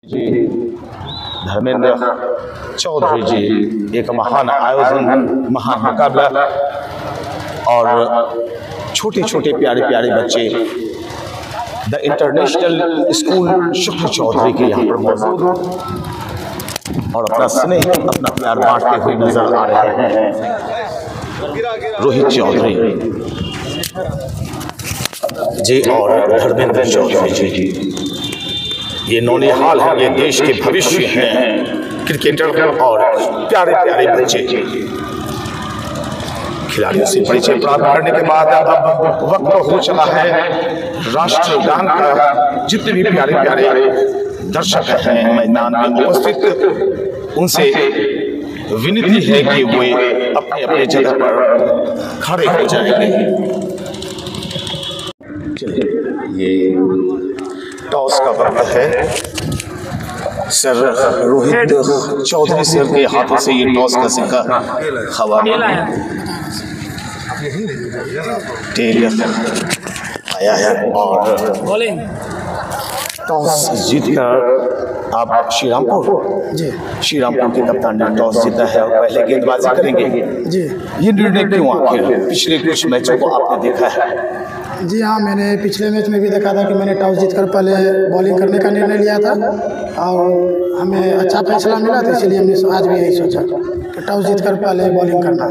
जी धर्मेंद्र चौधरी जी एक महान आयोजन, महान मुकाबला और छोटे छोटे प्यारे प्यारे बच्चे द इंटरनेशनल स्कूल शुक्ल चौधरी के यहाँ पर मौजूद और अपना स्नेह अपना प्यार बांटते हुए नजर आ रहे हैं। रोहित चौधरी जी और धर्मेंद्र चौधरी जी ये नौनिहाल है, ये देश के भविष्य हैं, क्रिकेटर और प्यारे प्यारे बच्चे। खिलाड़ियों से परिचय प्राप्त करने के बाद अब वक्त हो चला है राष्ट्रगान का। जितने भी प्यारे प्यारे दर्शक हैं मैदान में उपस्थित, उनसे विनती है कि वे अपने अपने जगह पर खड़े हो जाएंगे। ये टॉस का वक्त है। सर रोहित चौधरी सर के हाथों से ये टॉस का सिक्का हवा में आया है और टॉस जीतकर आप श्रीरामपुर के कप्तान ने टॉस जीता है और पहले गेंदबाजी करेंगे जी। ये निर्णय क्यों आखिर? पिछले कुछ मैचों को आपने देखा है? जी हाँ, मैंने पिछले मैच में भी देखा था कि मैंने टॉस जीतकर पहले बॉलिंग करने का निर्णय लिया था और हमें अच्छा फैसला मिला, तो इसलिए हमने आज भी यही सोचा कि टॉस जीतकर पहले बॉलिंग करना।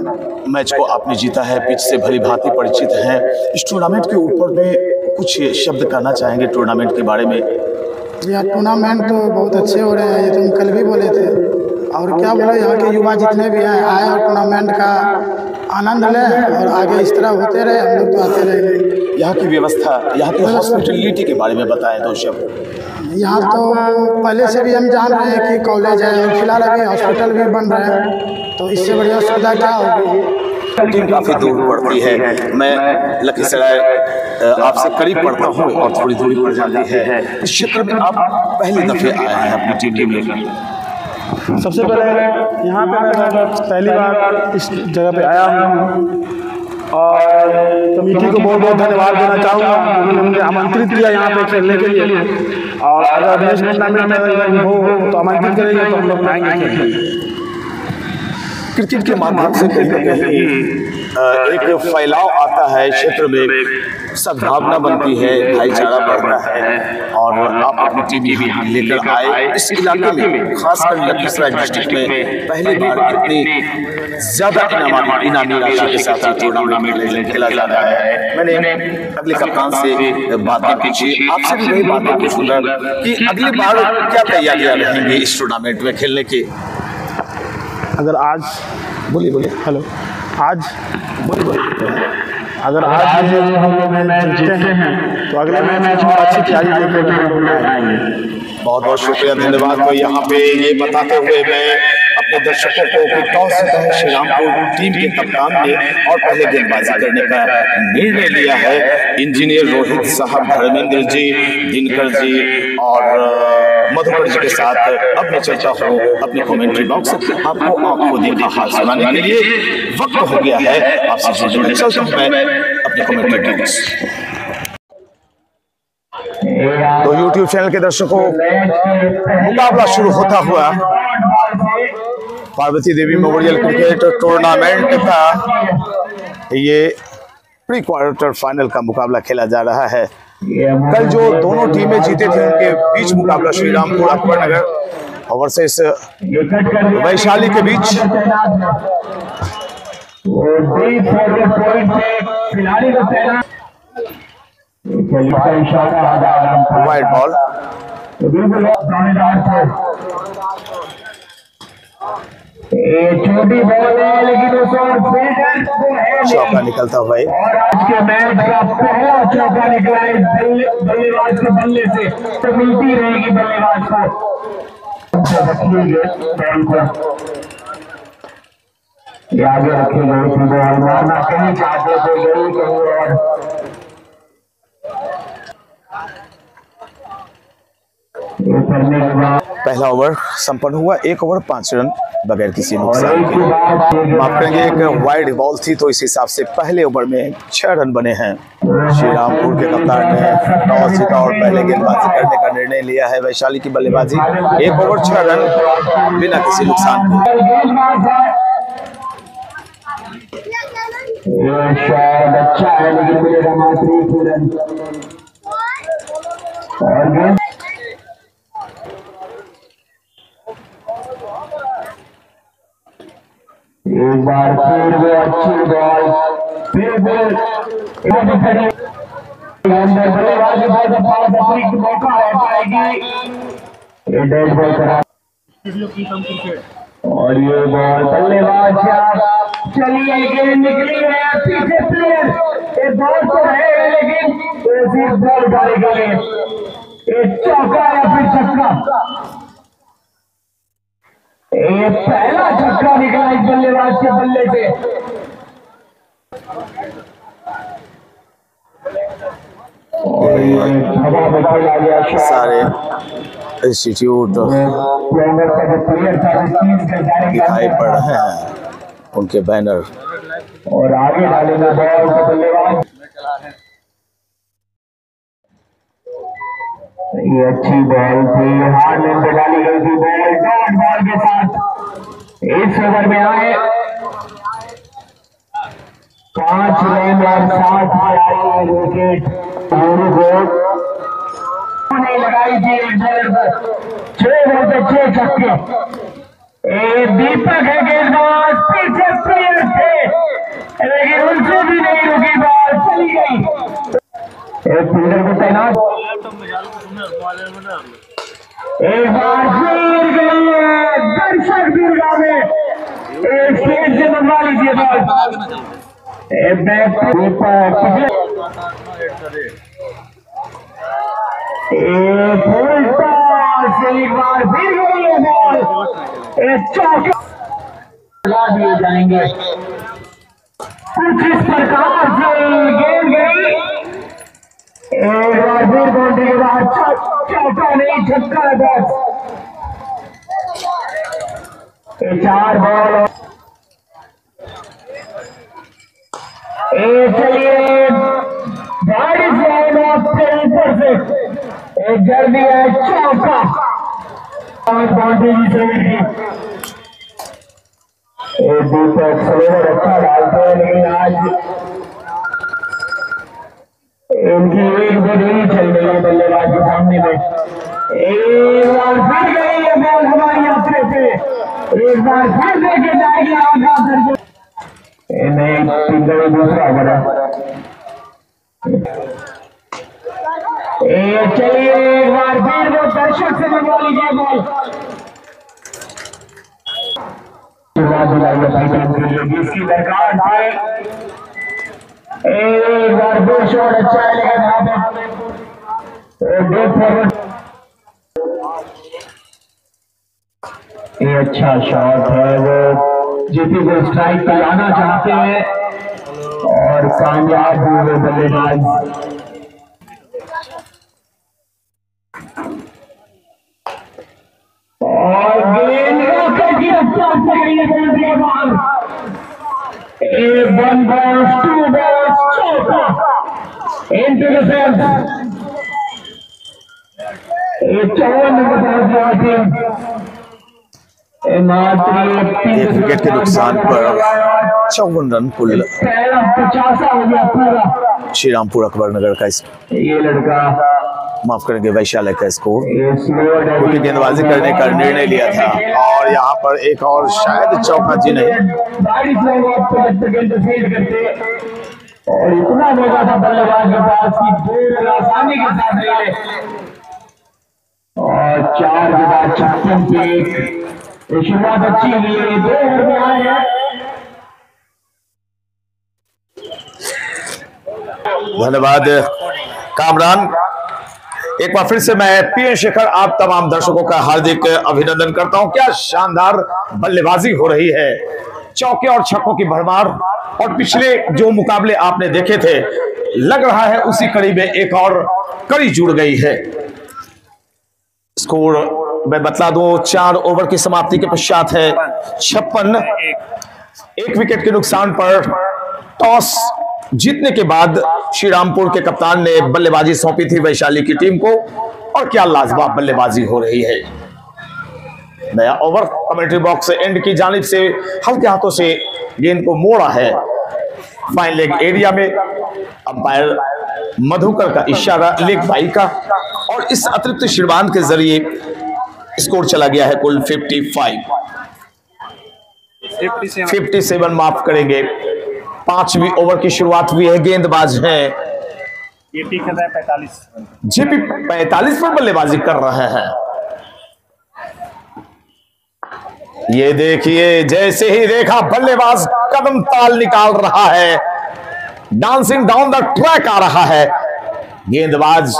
मैच को आपने जीता है, पिच से भली भांति परिचित हैं। इस टूर्नामेंट के ऊपर में कुछ शब्द कहना चाहेंगे टूर्नामेंट के बारे में? जी हाँ, टूर्नामेंट तो बहुत अच्छे हो रहे हैं, ये तो हम कल भी बोले थे। और क्या बोले, यहाँ के युवा जितने भी हैं आए और टूर्नामेंट का आनंद लें और आगे इस तरह होते रहे, हम लोग तो आते रहेंगे। यहाँ की व्यवस्था, यहाँ की हॉस्पिटलिटी के बारे में बताएं दो शब्द। यहाँ तो पहले से भी हम जान रहे हैं कि कॉलेज है और फिलहाल अभी हॉस्पिटल भी बन रहे हैं, तो इससे बढ़िया सुविधा क्या होगी। टीम काफ़ी दूर पड़ती है, मैं लखीसराय आपसे करीब पड़ता हूँ और थोड़ी दूरी पड़ जाती है। इस क्षेत्र में आप पहले दफे आए हैं अपनी टीम लेकर। सबसे पहले यहाँ पे मैं पहली बार इस जगह पे आया हूँ और कमेटी को बहुत बहुत धन्यवाद देना चाहूँगा, उन्होंने मुझे आमंत्रित किया यहाँ पे खेलने के लिए। और अगर नेशनल टूर्नामेंट में हो तो आमंत्रित करेंगे तो हम लोग आएंगे खेलने। क्रिकेट के माध्यम से कहीं ना कहीं एक फैलाव आता है क्षेत्र में, सद्भावना बनती है, भाईचारा बढ़ता है और आप अपनी टीम यहाँ लेकर आए। इस इलाके में खासकर लखीसराय डिस्ट्रिक्ट में पहली बार इतनी ज्यादा इनामी राशि के साथ ये टूर्नामेंट खेला जा रहा है। मैंने अगले कप्तान से बातें पूछी, आपसे भी वही बातें पूछूंगा कि अगली बार क्या तैयारियां रहेंगी इस टूर्नामेंट में खेलने की? अगर आज बोलिए हेलो आज अगर आज हम लोग मैच जीते हैं तो अगले मैच में अच्छी तैयारी लेकर आएंगे। बहुत बहुत शुक्रिया, धन्यवाद। तो यहाँ पे ये बताते हुए मैं अपने दर्शकों को कि टॉस जीता है श्रीरामपुर टीम के कप्तान ने और पहले गेंदबाजी करने का निर्णय लिया है इंजीनियर रोहित साहब, धर्मेंद्र जी, दिनकर जी और मधुकर जी के साथ। अब मैं चलता हूँ अपने कमेंट्री बॉक्स, आपको आंखों देखा हाल सुनाने के लिए वक्त हो गया है। आपसे चलता हूँ मैं अपने कमेंट्री बॉक्स। तो YouTube चैनल के दर्शकों, मुकाबला शुरू होता हुआ Parvati Devi memorial cricket tournament का ये प्री क्वार्टर फाइनल का मुकाबला खेला जा रहा है। कल जो दोनों टीमें जीते थे उनके बीच मुकाबला श्रीरामपुर अकबरनगर वर्सेस वैशाली के बीच। वाइड बॉल, छोटी बॉल है लेकिन चौका निकलता हुआ और आज के मैच का पहला चौका निकला है बल्लेबाज के बल्ले से, तो मिलती रहेगी बल्लेबाज को। ये आगे रखेंगे, मारना कहीं चाहते तो जरूर करूँ और ये करने के बाद पहला ओवर संपन्न हुआ, 1 ओवर 5 रन बगैर किसी नुकसान के। माफ करेंगे, एक वाइड बॉल थी तो इस हिसाब से पहले ओवर में 6 रन बने हैं। श्रीरामपुर के कप्तान ने टॉस जीता और पहले गेंदबाजी करने का निर्णय लिया है। वैशाली की बल्लेबाजी, 1 ओवर 6 रन बिना किसी नुकसान के। अच्छा है लेकिन मिलेगा मात्र 1 रन। और एक बार फिर वो अच्छी बॉल, फिर बल्लेबाज के पास अतिरिक्त मौका रह पाएगी। ये डेड बॉल करा और ये बॉल बल्लेबाज चलिए गेंद निकली है पीछे प्लेयर, ये बॉल तो है लेकिन सिर्फ बॉल डालेगा, ये चौका या फिर छक्का। ये पहला छक्का निकला इस बल्लेबाज के बल्ले से। और हवा में खेला गया सारे इंस्टीट्यूट दिखाई पड़ रहे हैं, उनके बैनर। और आगे डालेंगे बॉल के बल्लेबाज। ये अच्छी बॉल थी, हार में डाली गई थी बॉल, डॉट बॉल के साथ इस ओवर में आए 5 रन और 7 आई विकेट। नहीं लगाई थी एक बॉलर पर, 6 बॉल पे 6 छक्के। दीपक है गेंदबाज, पीछे प्लेयर थे लेकिन उनसे भी नहीं रुकी बॉल, चली गई। एक फील्डर को तैनात, एक बार फिर गई है दर्शक दीर्घा में, एक स्टेज से मंगवा लीजिए बॉल। फुल टॉस, एक बार फिर गई है बॉल, एक चौका दिए जाएंगे। कुछ इस प्रकार से गेंद गई, एक बार फिर बाउंड्री के बाद चौका नहीं छक्का है बस। 4 बॉल, चलिए बारिश के ऊपर से एक जल्दी है चौका, बाउंड्री जीत रही थी। दीपक स्लोवर अच्छा डालते हैं लेकिन आज इनकी एक बड़ी चल रही है बल्लेबाज के सामने में। एक बार फिर गई है बॉल हमारी यात्रा पे, एक बार फिर लेके जाएगी आगे करके। नहीं दूसरा बड़ा, चलिए एक बार फिर वो दर्शक से मंगवा लीजिए बॉल। इसकी दरकार है, एक बार 2 शॉट अच्छा है लेकिन यहाँ पे फॉरवर्ड, ये अच्छा शॉट है, वो जीपी को स्ट्राइक पे लाना चाहते हैं और कामयाब हुए बल्लेबाज। और गेंद रॉकेट की रफ्तार से गई है बाउंड्री के बाहर। 1 बॉल 2 बॉल चौका into the fence। 54 नंबर एक विकेट के नुकसान पर 54 रन कुल 50 हो गया पूरा श्रीरामपुर अकबर नगर का ये लड़का, माफ करेंगे वैशाली का स्कोर, क्योंकि गेंदबाजी करने का निर्णय लिया था और यहाँ पर एक और शायद चौका जी नहीं। और इतना मौका था बल्लेबाज के पास कि बॉल आसानी के साथ ले ले और 4 के बाद 56 पे शुरुआत अच्छी हुई है। 2 ओवर में आए हैं। धन्यवाद कामरान। एक बार फिर से मैं पीएन शेखर आप तमाम दर्शकों का हार्दिक अभिनंदन करता हूं। क्या शानदार बल्लेबाजी हो रही है, चौके और छक्कों की भरमार। और पिछले जो मुकाबले आपने देखे थे, लग रहा है उसी कड़ी में एक और कड़ी जुड़ गई है। स्कोर मैं बतला दूं 4 ओवर की समाप्ति के पश्चात है 56। 1 विकेट के नुकसान पर टॉस जीतने के बाद श्रीरामपुर के कप्तान ने बल्लेबाजी सौंपी थी वैशाली की टीम को, और क्या लाजवाब बल्लेबाजी हो रही है। नया ओवर कमेंट्री बॉक्स से एंड की जानिब से हल्के हाथों से गेंद को मोड़ा है फाइन लेग एरिया में। अंपायर मधुकर का इशारा लेग बाई का, और इस अतिरिक्त श्रीमान के जरिए स्कोर चला गया है कुल 57 माफ करेंगे। 5वीं ओवर की शुरुआत हुई है। गेंदबाज हैं जेपी 45 जेपी 45 पर बल्लेबाजी कर रहे हैं। ये देखिए, जैसे ही देखा बल्लेबाज कदम ताल निकाल रहा है, डांसिंग डाउन द ट्रैक आ रहा है। गेंदबाज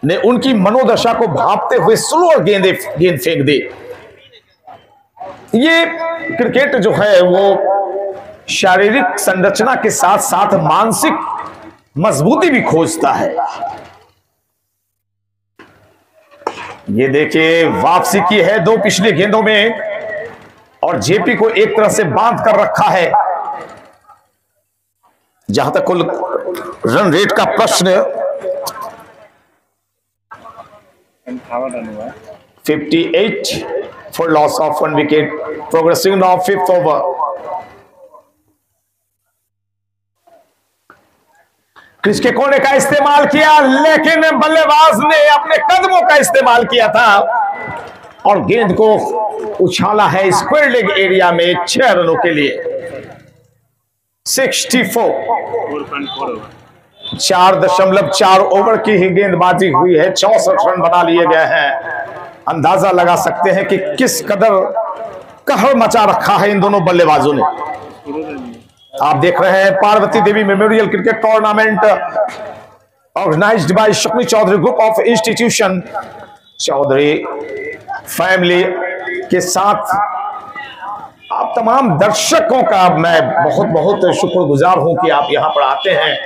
ने उनकी मनोदशा को भांपते हुए स्लोअर गेंद फेंक दी। ये क्रिकेट जो है वो शारीरिक संरचना के साथ साथ मानसिक मजबूती भी खोजता है। ये देखिए, वापसी की है 2 पिछली गेंदों में, और जेपी को एक तरह से बांध कर रखा है। जहां तक कुल रन रेट का प्रश्न, 58 for loss of 1 wicket. Progressing now 5th over. Crease के कोने का इस्तेमाल किया, लेकिन बल्लेबाज ने अपने कदमों का इस्तेमाल किया था और गेंद को उछाला है स्क्वायर लेग एरिया में 6 रनों के लिए। 64 4.4 ओवर की ही गेंदबाजी हुई है। 64 रन बना लिए गए हैं। अंदाजा लगा सकते हैं कि किस कदर कहर मचा रखा है इन दोनों बल्लेबाजों ने। आप देख रहे हैं Parvati Devi memorial cricket tournament organised by Shakti Chaudhary group of institution. Chaudhary family के साथ आप तमाम दर्शकों का मैं बहुत बहुत शुक्रगुजार हूं कि आप यहां पर आते हैं।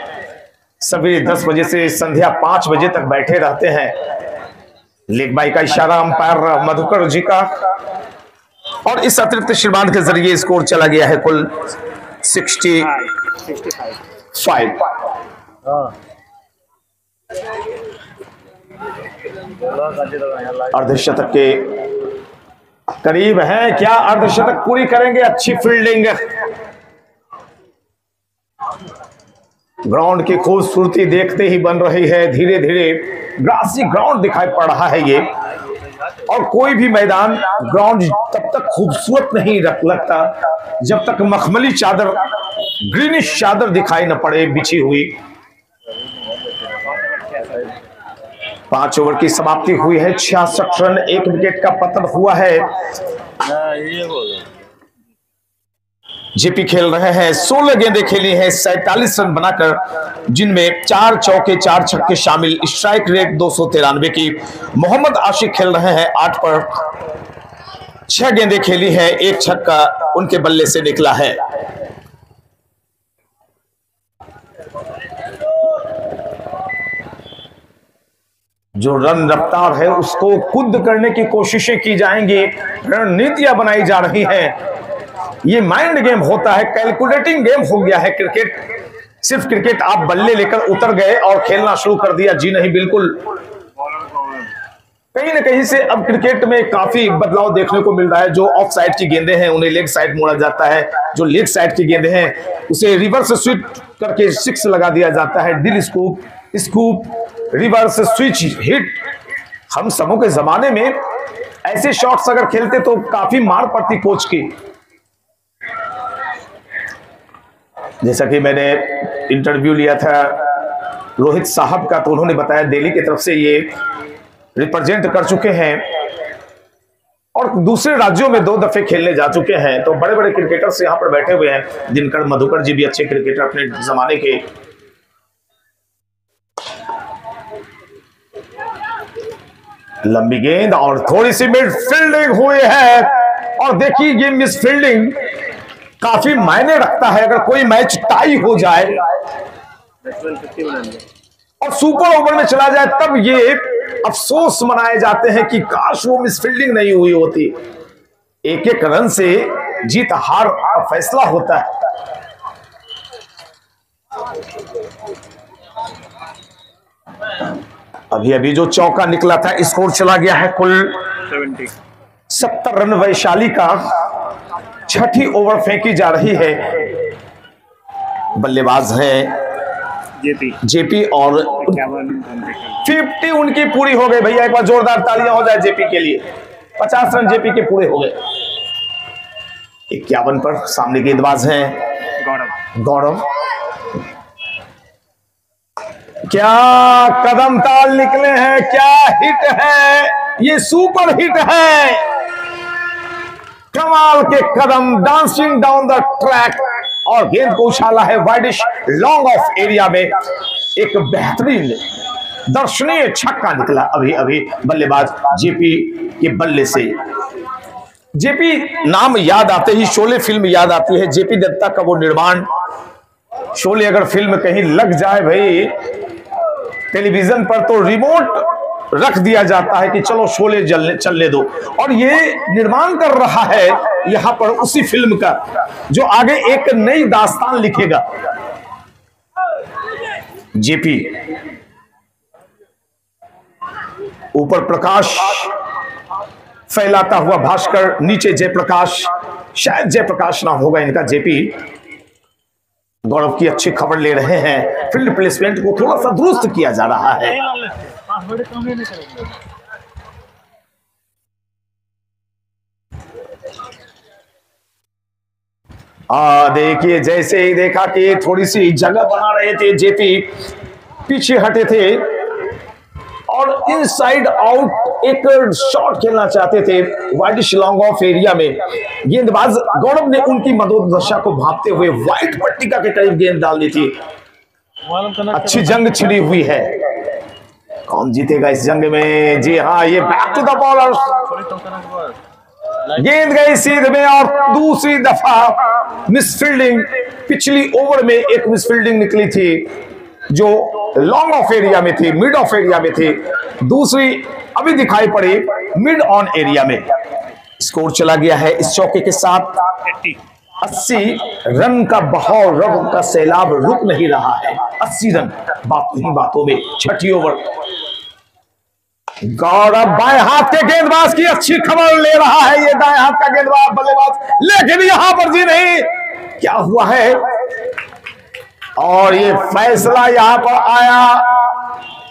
सवेरे 10 बजे से संध्या 5 बजे तक बैठे रहते हैं। लेग बाई का इशारा अंपायर मधुकर जी का, और इस अतिरिक्त श्रीमान के जरिए स्कोर चला गया है कुल 65। अर्धशतक के करीब है। क्या अर्धशतक पूरी करेंगे? अच्छी फील्डिंग, ग्राउंड की खूबसूरती देखते ही बन रही है। धीरे धीरे ग्रासी ग्राउंड दिखाई पड़ रहा है ये, और कोई भी मैदान ग्राउंड तब तक खूबसूरत नहीं लगता जब तक मखमली चादर, ग्रीनिश चादर दिखाई न पड़े बिछी हुई। 5 ओवर की समाप्ति हुई है। 66 रन, 1 विकेट का पतन हुआ है। जेपी खेल रहे हैं, 16 गेंदें खेली हैं, 47 रन बनाकर, जिनमें 4 चौके 4 छक्के शामिल। स्ट्राइक रेट 293 की। मोहम्मद आशिक खेल रहे हैं 8 पर, 6 गेंदें खेली है, 1 छक्का उनके बल्ले से निकला है। जो रन रफ्तार है उसको खुद करने की कोशिशें की जाएंगी, रणनीतियां बनाई जा रही हैं। ये माइंड गेम होता है, कैलकुलेटिंग गेम हो गया है क्रिकेट। सिर्फ क्रिकेट आप बल्ले लेकर उतर गए और खेलना शुरू कर दिया, जी नहीं, बिल्कुल। कहीं ना कहीं से अब क्रिकेट में काफी बदलाव देखने को मिल रहा है। जो ऑफ साइड की गेंदें हैं उन्हें लेग साइड मोड़ा जाता है, जो लेग साइड की गेंदें हैं उसे रिवर्स स्वीप करके 6 लगा दिया जाता है। दिल स्कूप, रिवर्स स्विच हिट। हम सबों के जमाने में ऐसे शॉट्स अगर खेलते तो काफी मार पड़ती कोच की। जैसा कि मैंने इंटरव्यू लिया था रोहित साहब का, तो उन्होंने बताया दिल्ली की तरफ से ये रिप्रेजेंट कर चुके हैं और दूसरे राज्यों में 2 दफे खेलने जा चुके हैं। तो बड़े बड़े क्रिकेटर्स यहां पर बैठे हुए हैं। दिनकर मधुकर जी भी अच्छे क्रिकेटर अपने जमाने के। लंबी गेंद और थोड़ी सी मिड फील्डिंग हुई है, और देखिए ये मिस फील्डिंग काफी मायने रखता है। अगर कोई मैच टाई हो जाए और सुपर ओवर में चला जाए तब ये अफसोस मनाए जाते हैं कि काश वो मिसफील्डिंग नहीं हुई होती। एक एक रन से जीत हार का फैसला होता है। अभी अभी जो चौका निकला था, स्कोर चला गया है कुल 70 रन। वैशाली का छठी ओवर फेंकी जा रही है। बल्लेबाज है जेपी और 50 उनकी पूरी हो गई। भैया एक बार जोरदार तालियां हो जाए जेपी के लिए। 50 रन जेपी के पूरे हो गए। 51 पर सामने गेंदबाज हैं गौरव। क्या कदम ताल निकले हैं, क्या हिट है, ये सुपर हिट है। कमाल के कदम डांसिंग डाउन द ट्रैक और गेंद को उछाला है वाइडिश लॉन्ग ऑफ एरिया में। एक बेहतरीन दर्शनीय छक्का निकला अभी अभी बल्लेबाज जेपी के बल्ले से। जेपी नाम याद आते ही शोले फिल्म याद आती है। जेपी दत्ता का वो निर्माण, शोले अगर फिल्म कहीं लग जाए भाई टेलीविजन पर तो रिमोट रख दिया जाता है कि चलो शोले चलने दो। और ये निर्माण कर रहा है यहां पर उसी फिल्म का जो आगे एक नई दास्तान लिखेगा। जेपी ऊपर प्रकाश फैलाता हुआ भास्कर, नीचे जयप्रकाश, शायद जयप्रकाश ना होगा इनका। जेपी गौरव की अच्छी खबर ले रहे हैं। फील्ड प्लेसमेंट को थोड़ा सा दुरुस्त किया जा रहा है। देखिए जैसे ही देखा कि थोड़ी सी जगह बना रहे थे जेपी, पीछे हटे थे और इनसाइड आउट एक शॉट खेलना चाहते थे वाइडिश लॉन्ग ऑफ एरिया में। गेंदबाज गौरव ने उनकी मनोदशा को भांपते हुए व्हाइट पट्टिका के करीब गेंद डाल दी थी। अच्छी जंग छिड़ी हुई है। कौन जीतेगा इस जंग में? जी हाँ, ये बैक टू द बॉलर, गेंद गई सीध में और दूसरी दफा मिसफील्डिंग। पिछली ओवर में एक मिसफील्डिंग निकली थी जो लॉन्ग ऑफ एरिया में थी, मिड ऑफ एरिया में थी। दूसरी अभी दिखाई पड़ी मिड ऑन एरिया में। स्कोर चला गया है इस चौके के साथ 80 रन का बहाव, रन का सैलाब रुक नहीं रहा है। 80 रन बातों ही बातों में। छठी ओवर, गौरव बाएं हाथ के गेंदबाज की अच्छी खबर ले रहा है। ये दाएं हाथ का गेंदबाज बल्लेबाज, लेकिन यहां पर जी नहीं, क्या हुआ है और ये फैसला यहां पर आया।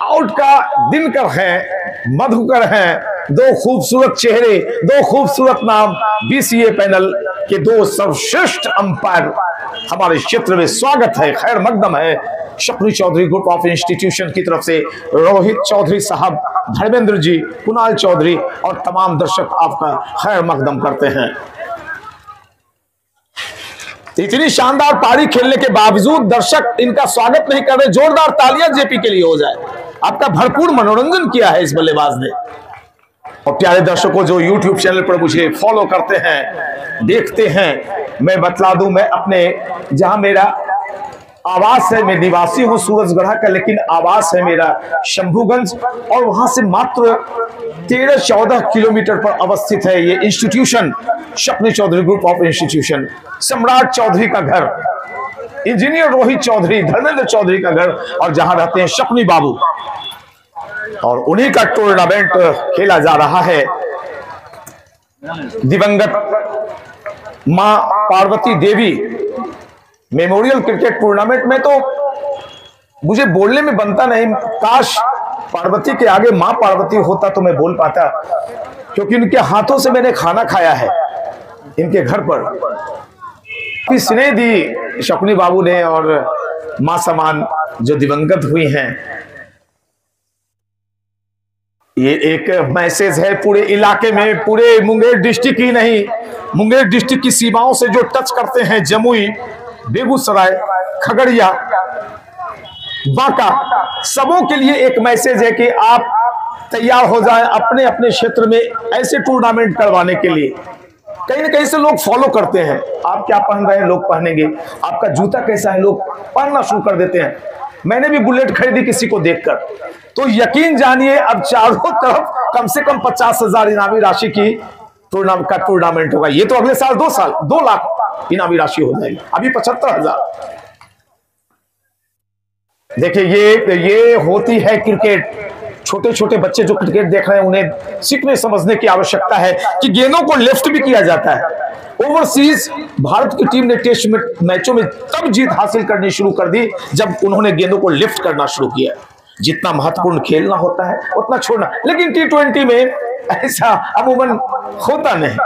आउट का दिनकर है, मधुकर हैं, दो खूबसूरत चेहरे, दो खूबसूरत नाम। बीसीए पैनल के दो सर्वश्रेष्ठ अंपायर हमारे क्षेत्र में स्वागत है, खैर मकदम है। शक्ति चौधरी ग्रुप ऑफ इंस्टीट्यूशन की तरफ से रोहित चौधरी साहब, धर्मेंद्र जी, कुणाल चौधरी और तमाम दर्शक आपका खैर मकदम करते हैं। इतनी शानदार पारी खेलने के बावजूद दर्शक इनका स्वागत नहीं कर रहे। जोरदार तालियां जेपी के लिए हो जाए। आपका भरपूर मनोरंजन किया है इस बल्लेबाज ने। और प्यारे दर्शकों जो YouTube चैनल पर मुझे फॉलो करते हैं, देखते हैं, मैं बतला दूं, मैं अपने जहां मेरा आवास है, मैं निवासी हूं सूरजगढ़ा का, लेकिन आवास है मेरा शंभूगंज और वहां से मात्र 13-14 किलोमीटर पर अवस्थित है ये इंस्टीट्यूशन, शक्ति Chaudhary group of institution. Samrat Chaudhary का घर, इंजीनियर रोहित चौधरी, धर्मेंद्र चौधरी का घर, और जहां रहते हैं शक्ति बाबू, और उन्हीं का टूर्नामेंट खेला जा रहा है। दिवंगत मां Parvati Devi memorial cricket tournament में तो मुझे बोलने में बनता नहीं। काश पार्वती के आगे मां पार्वती होता तो मैं बोल पाता, क्योंकि उनके हाथों से मैंने खाना खाया है इनके घर पर। स्नेह दी शकुनी बाबू ने और मां समान जो दिवंगत हुई हैं। ये एक मैसेज है पूरे इलाके में, पूरे मुंगेर डिस्ट्रिक्ट ही नहीं, मुंगेर डिस्ट्रिक्ट की सीमाओं से जो टच करते हैं, जमुई, बेगूसराय, खगड़िया, बांका, सबों के लिए एक मैसेज है कि आप तैयार हो जाएं अपने अपने क्षेत्र में ऐसे टूर्नामेंट करवाने के लिए। कहीं ना कहीं से लोग फॉलो करते हैं, आप क्या पहन रहे हैं लोग पहनेंगे, आपका जूता कैसा है लोग पहनना शुरू कर देते हैं। मैंने भी बुलेट खरीदी किसी को देखकर। तो यकीन जानिए अब चारों तरफ कम से कम 50,000 इनामी राशि की टूर्नामेंट होगा। ये तो अगले साल 2 लाख इनामी राशि हो जाएगी, अभी 75,000। देखिए ये होती है क्रिकेट। छोटे छोटे बच्चे जो क्रिकेट देख रहे हैं उन्हें सीखने समझने की आवश्यकता है कि गेंदों को लेफ्ट भी किया जाता है। ओवरसीज भारत की टीम ने टेस्ट मैचों में तब जीत हासिल करनी शुरू कर दी जब उन्होंने गेंदों को लेफ्ट करना शुरू किया। जितना महत्वपूर्ण खेलना होता है उतना छोड़ना, लेकिन T20 में ऐसा अमूमन होता नहीं,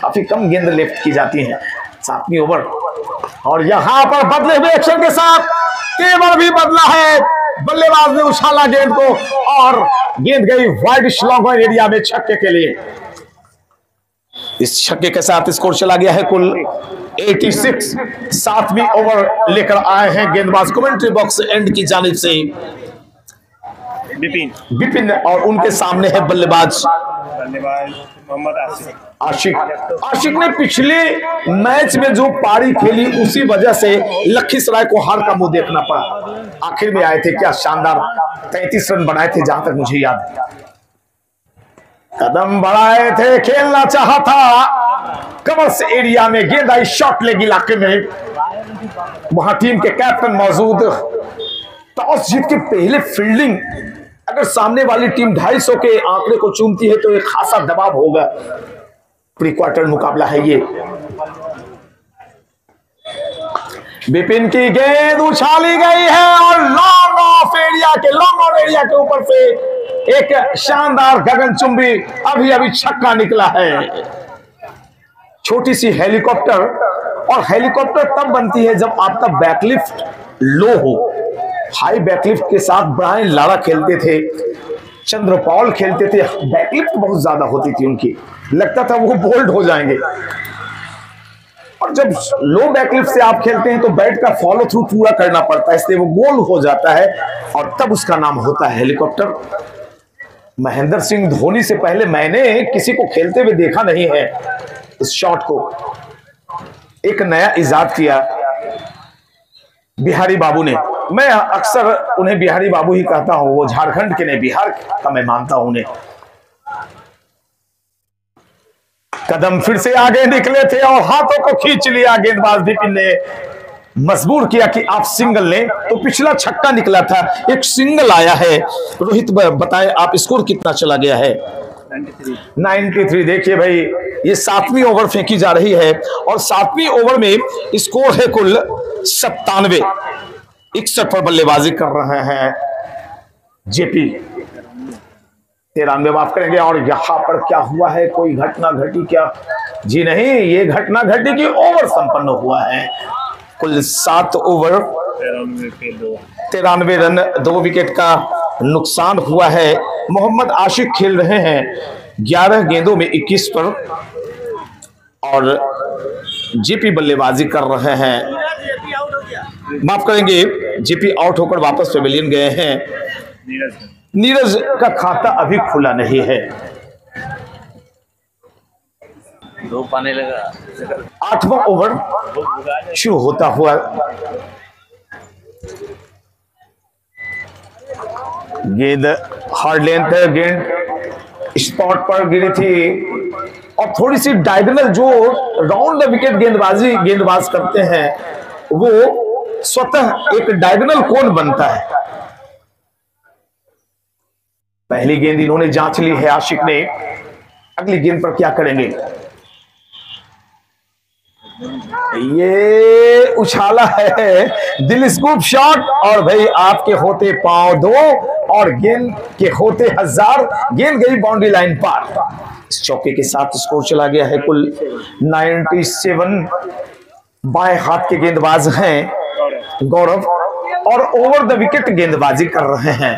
काफी कम गेंद लेफ्ट की जाती हैं। 7वीं ओवर और यहां पर बदले हुए एक्शन के साथ तेवर भी बदला है। बल्लेबाज ने उछाला गेंद को और गेंद गई वाइड लॉन्ग ऑन एरिया में छक्के के लिए। इस छक्के के साथ स्कोर चला गया है कुल 86। 7वीं ओवर लेकर आए हैं गेंदबाज कमेंट्री बॉक्स एंड की जानिब से विपिन और उनके सामने है बल्लेबाज मोहम्मद आशिक ने पिछले मैच में जो पारी खेली उसी वजह से लखीसराय को हार का मुंह देखना पड़ा। आखिर में आए थे, क्या शानदार 33 रन बनाए थे जहां तक मुझे याद है। कदम बढ़ाए थे, खेलना चाहा था कवर्स एरिया में, गेंद आई शॉट लेग इलाके में। वहां टीम के कैप्टन मौजूद। टॉस जीत के पहले फील्डिंग, अगर सामने वाली टीम 250 के आंकड़े को चूमती है तो एक खासा दबाव होगा। प्री क्वार्टर मुकाबला है ये। विपिन की गेंद उछाली गई है और लॉन्ग ऑन एरिया के ऊपर से एक शानदार गगनचुंबी अभी छक्का निकला है। छोटी सी हेलीकॉप्टर, और हेलीकॉप्टर तब बनती है जब आपका बैकलिफ्ट लो हो। हाई बैकलिफ्ट के साथ ब्रायन लारा खेलते थे, चंद्रपॉल खेलते थे, बैकलिफ्ट बहुत ज्यादा होती थी उनकी, लगता था वो बोल्ड हो जाएंगे। और जब लो बैकलिफ्ट से आप खेलते हैं तो बैट का फॉलो थ्रू पूरा करना पड़ता है, इसलिए वो गोल हो जाता है और तब उसका नाम होता है हेलीकॉप्टर। महेंद्र सिंह धोनी से पहले मैंने किसी को खेलते हुए देखा नहीं है इस शॉट को। एक नया इजाद किया बिहारी बाबू ने। मैं अक्सर उन्हें बिहारी बाबू ही कहता हूं, वो झारखंड के नहीं बिहार का मैं मानता हूं उन्हें। कदम फिर से आगे निकले थे और हाथों को खींच लिया गेंदबाज विपिन ने, मजबूर किया कि आप सिंगल लें। तो पिछला छक्का निकला था, एक सिंगल आया है। रोहित बताएं आप स्कोर कितना चला गया है? 93। देखिए भाई ये 7वीं ओवर फेंकी जा रही है और 7वीं ओवर में स्कोर है कुल 97। 61 पर बल्लेबाजी कर रहे हैं जेपी। 93 माफ करेंगे। और यहां पर क्या हुआ है, कोई घटना घटी क्या? जी नहीं, ये घटना घटी कि ओवर संपन्न हुआ है। कुल 7 ओवर 93 रन, 2 विकेट का नुकसान हुआ है। मोहम्मद आशिक खेल रहे हैं 11 गेंदों में 21 पर और जेपी बल्लेबाजी कर रहे हैं। माफ करेंगे, जेपी आउट होकर वापस पेविलियन गए हैं। नीरज का खाता अभी खुला नहीं है। 2 पाने लगा। 8वां ओवर शुरू होता हुआ गेंद हार्ड लेंथ है, गेंद स्पॉट पर गिरी थी और थोड़ी सी डायगोनल, जो राउंड द विकेट गेंदबाज करते हैं वो स्वतः एक डायगोनल कोण बनता है। पहली गेंद इन्होंने जांच ली है आशिक ने, अगली गेंद पर क्या करेंगे? ये उछाला है दिल स्कूप शॉट और भाई आपके होते पांव 2 और गेंद के होते 1000, गेंद गई बाउंड्री लाइन पार। इस चौके के साथ स्कोर चला गया है कुल 97। बाएं हाथ के गेंदबाज हैं गौरव और ओवर द विकेट गेंदबाजी कर रहे हैं।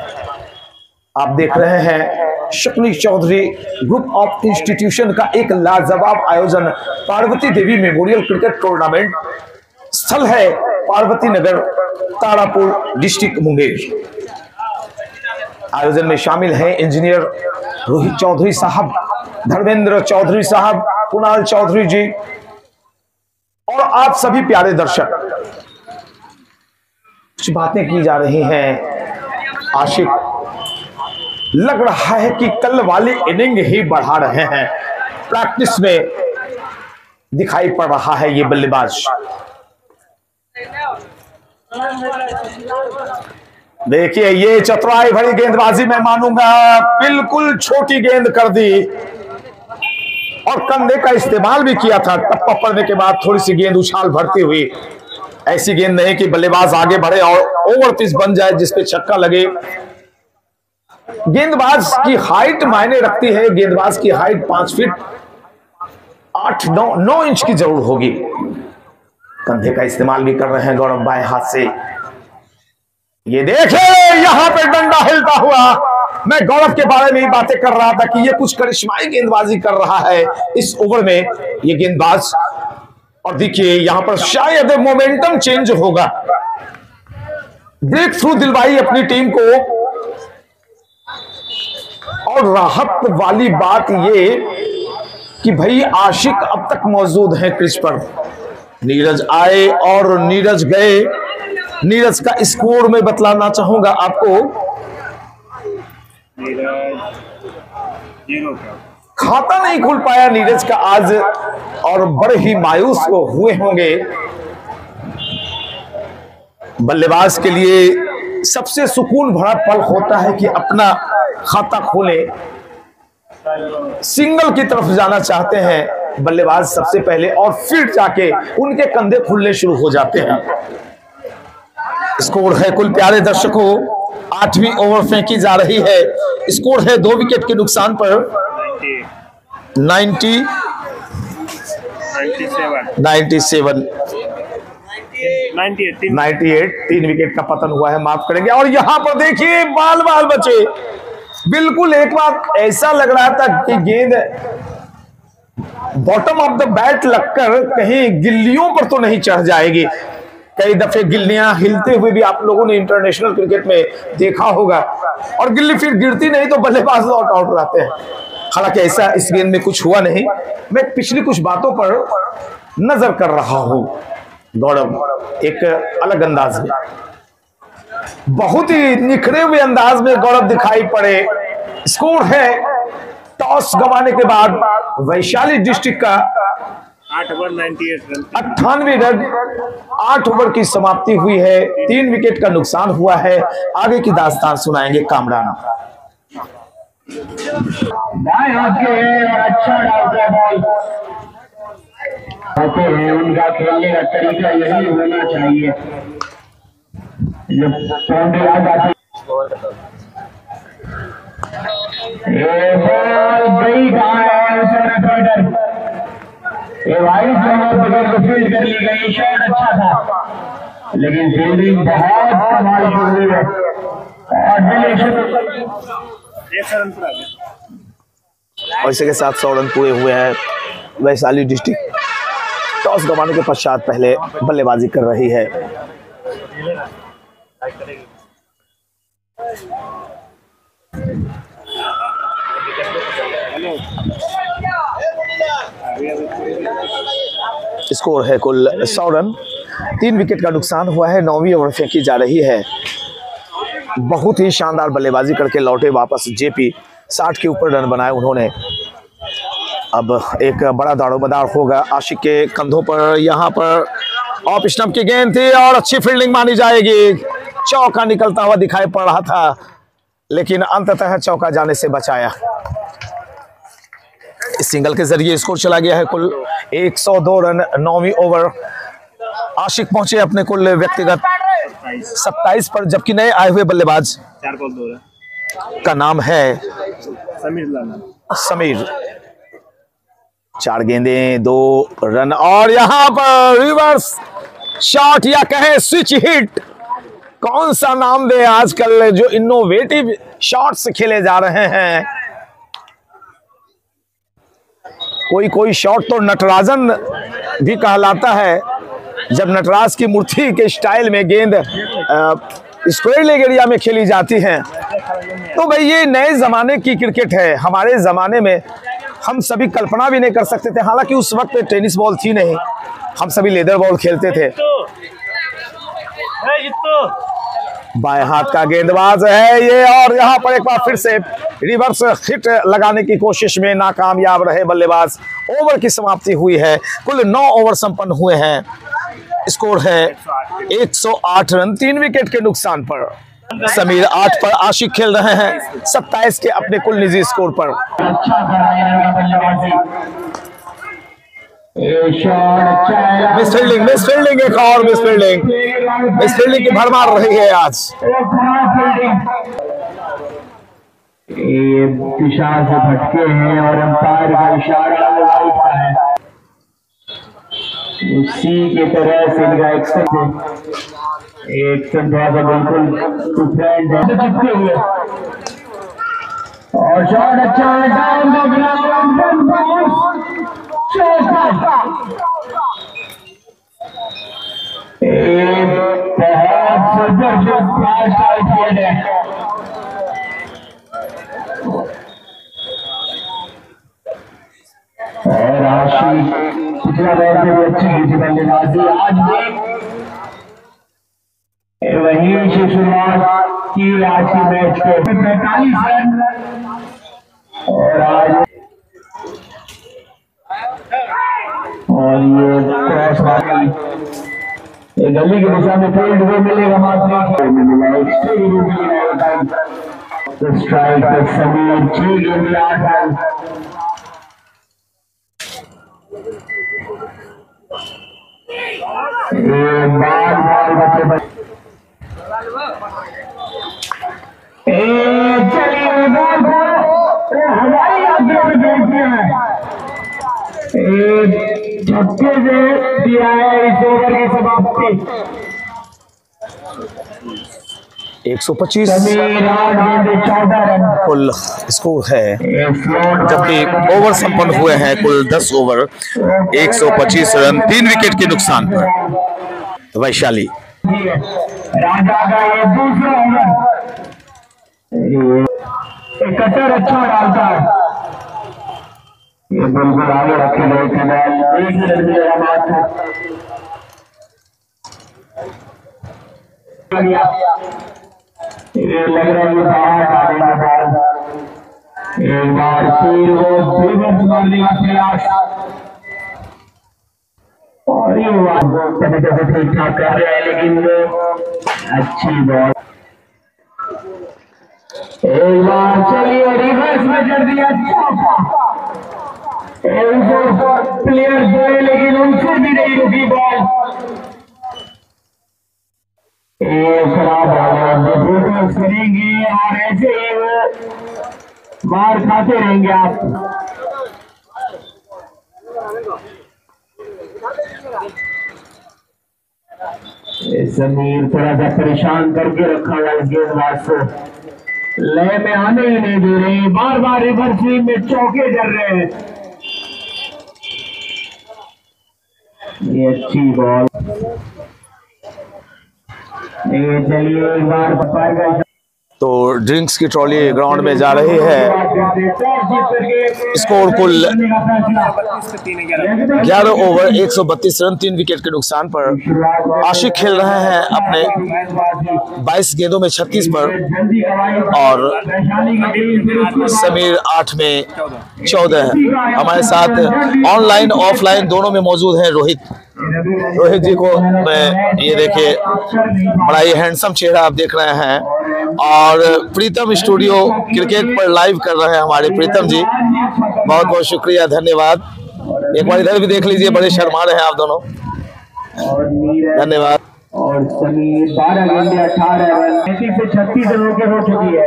आप देख रहे हैं शक्ति चौधरी ग्रुप ऑफ इंस्टीट्यूशन का एक लाजवाब आयोजन, Parvati Devi memorial cricket tournament. स्थल है पार्वती नगर, तारापुर, डिस्ट्रिक्ट मुंगेर। आयोजन में शामिल हैं इंजीनियर रोहित चौधरी साहब, धर्मेंद्र चौधरी साहब, कुणाल चौधरी जी और आप सभी प्यारे दर्शक। कुछ बातें की जा रही हैं। आशिक लग रहा है कि कल वाली इनिंग ही बढ़ा रहे हैं, प्रैक्टिस में दिखाई पड़ रहा है ये बल्लेबाज। देखिए ये चतुराई भरी गेंदबाजी मैं मानूंगा, बिल्कुल छोटी गेंद कर दी और कंधे का इस्तेमाल भी किया था। टप्पा पड़ने के बाद थोड़ी सी गेंद उछाल भरती हुई, ऐसी गेंद नहीं कि बल्लेबाज आगे बढ़े और ओवर पिच बन जाए जिसपे छक्का लगे। गेंदबाज की हाइट मायने रखती है, गेंदबाज की हाइट 5 फीट 8-9 इंच की जरूर होगी। कंधे का इस्तेमाल भी कर रहे हैं गौरव बाएं हाथ से। ये देखिए यहां पे डंडा हिलता हुआ, मैं गौरव के बारे में ही बातें कर रहा था कि ये कुछ करिश्माई गेंदबाजी कर रहा है इस ओवर में ये गेंदबाज। और देखिए यहां पर शायद मोमेंटम चेंज होगा, ब्रेक थ्रू दिलवाई अपनी टीम को। और राहत वाली बात ये कि भाई आशिक अब तक मौजूद है क्रीज पर। नीरज आए और नीरज गए। नीरज का स्कोर में बतलाना चाहूंगा आपको, खाता नहीं खुल पाया नीरज का आज और बड़े ही मायूस को हुए होंगे। बल्लेबाज के लिए सबसे सुकून भरा पल होता है कि अपना खाता खोले, सिंगल की तरफ जाना चाहते हैं बल्लेबाज सबसे पहले और फिर जाके उनके कंधे खुलने शुरू हो जाते हैं। स्कोर है कुल प्यारे दर्शकों 8वीं ओवर फेंकी जा रही है। स्कोर है 2 विकेट के नुकसान पर 97 98 3 विकेट का पतन हुआ है, माफ करेंगे। और यहां पर देखिए बाल बाल बचे, बिल्कुल एक बार ऐसा लग रहा था कि गेंद बॉटम ऑफ द बैट लगकर कहीं गिल्लियों पर तो नहीं चढ़ जाएगी। कई दफे गिल्लियां हिलते हुए भी आप लोगों ने इंटरनेशनल क्रिकेट में देखा होगा और गिल्ली फिर गिरती नहीं तो बल्लेबाज नॉट आउट रहते हैं। हालांकि ऐसा इस गेंद में कुछ हुआ नहीं। मैं पिछली कुछ बातों पर नजर कर रहा हूं। गौरव एक अलग अंदाज में, बहुत ही निखरे हुए अंदाज में गौरव दिखाई पड़े। स्कोर है टॉस गंवाने के बाद वैशाली डिस्ट्रिक्ट का 98 रन 8 ओवर की समाप्ति हुई है। 3 विकेट का नुकसान हुआ है। आगे की दास्तान सुनाएंगे कामरान। बाएं हाथ के और अच्छा डालता बॉल होते हैं, उनका खेलने का तरीका यही होना चाहिए। जब बाउंड्री आ जाती ये बॉल गई कहाँ है, ये वाइड को फील्ड कर ली गई। शॉट अच्छा था लेकिन फील्डिंग बहुत कमाल की हुई है और इसी के साथ 100 रन पूरे हुए हैं। वैशाली डिस्ट्रिक्ट टॉस गंवाने के पश्चात पहले बल्लेबाजी कर रही है। स्कोर है कुल 100 रन 3 विकेट का नुकसान हुआ है। 9वीं ओवर फेंकी जा रही है। बहुत ही शानदार बल्लेबाजी करके लौटे वापस जेपी, 60 के ऊपर रन बनाए उन्होंने। अब एक बड़ा दारोमदार होगा आशिक के कंधों पर। यहाँ पर ऑफ स्टंप की गेंद थी और अच्छी फील्डिंग मानी जाएगी। चौका निकलता हुआ दिखाई पड़ रहा था लेकिन अंततः चौका जाने से बचाया। इस सिंगल के जरिए स्कोर चला गया है कुल 102 रन। 9वीं ओवर आशिक पहुंचे अपने कुल व्यक्तिगत 27 पर, जबकि नए आए हुए बल्लेबाज का नाम है समीर। 4 गेंदें 2 रन और यहां पर रिवर्स शॉट या कहें स्विच हिट, कौन सा नाम दे आजकल जो इनोवेटिव शॉट्स खेले जा रहे हैं। कोई शॉट तो नटराजन भी कहलाता है, जब नटराज की मूर्ति के स्टाइल में गेंद स्क्वायर लेग एरिया में खेली जाती है। तो भाई ये नए जमाने की क्रिकेट है। हमारे जमाने में हम सभी कल्पना भी नहीं कर सकते थे, हालांकि उस वक्त टेनिस बॉल थी नहीं, हम सभी लेदर बॉल खेलते थे। बाएं हाथ का गेंदबाज है ये, और यहाँ पर एक बार फिर से रिवर्स हिट लगाने की कोशिश में नाकामयाब रहे बल्लेबाज। ओवर की समाप्ति हुई है। कुल 9 ओवर संपन्न हुए हैं। स्कोर है 108 रन 3 विकेट के नुकसान पर। समीर 8 पर, आशिक खेल रहे हैं 27 के अपने कुल निजी स्कोर पर। मिसफील्डिंग एक और मिसफील्डिंग की भरमार रही है आज। ये दिशा से भटके हैं और अंपायर का इशारा है, उसी की तरह से इनका एक्शन बिल्कुल भटके हुए और शॉट अच्छा है डाउन द ग्राउंड, चौका। बहुत जबरदस्त फ्लैश आउट है। और आशिक पिछला मैच में भी अच्छी की थी बल्लेबाजी, आज भी वहीं से शुरुआत की आज के मैच के 45 रन। और आज ये क्रॉस मारी गली की दिशा में फील्ड वो मिलेगा मात्र स्ट्राइक पर समीर 6 गेंद में 8 रन। चलिए हमारी यात्रा में देखते हैं छक्के से दिया है इस ओवर की समाप्ति। 125 14 रन कुल स्कोर है, जबकि ओवर संपन्न हुए हैं कुल 10 ओवर 125 रन 3 विकेट के नुकसान पर। वैशाली राजा का ये दूसरा ओवर, एक कटर अच्छा डालता है, ये बिल्कुल आगे रखे गए थे बॉल, एक ही रन मिलेगा मात्र। ये लग रहा है बाहर डालेगा बॉल, एक बार फिर वो रिवर्स मारने का प्रयास, और ये ठीक ठाक कर रहे हैं लेकिन अच्छी बॉल। एक बार चलिए रिवर्स में कर दिया चौका। प्लेयर गए लेकिन उनसे भी नहीं रुकी बॉल। खराब बॉल करेंगे और ऐसे ही वो मार खाते रहेंगे आप। समीर थोड़ा सा परेशान करके रखा हुआ इस गेंदबाज को, लय में आने ही नहीं दे रहे, बार बार रिवर्स स्विंग में चौके कर रहे हैं। ये अच्छी बॉल, चलिए एक बार तो ड्रिंक्स की ट्रॉली ग्राउंड में जा रही है। स्कोर कुल 11 ओवर 132 रन 3 विकेट के नुकसान पर। आशिक खेल रहे हैं अपने 22 गेंदों में 36 पर, और समीर 8 में 14 है। हमारे साथ ऑनलाइन ऑफलाइन दोनों में मौजूद हैं रोहित जी को मैं ये देखिए, बड़ा ही हैंडसम चेहरा आप देख रहे हैं, और प्रीतम स्टूडियो क्रिकेट पर लाइव कर रहे हैं हमारे प्रीतम जी, बहुत बहुत शुक्रिया, धन्यवाद। एक बार इधर भी देख लीजिए, बड़े शर्मा रहे हैं आप दोनों, धन्यवाद। और समीर 12 गेंदें 18 रन 35 से 36 रनों के हो चुकी है,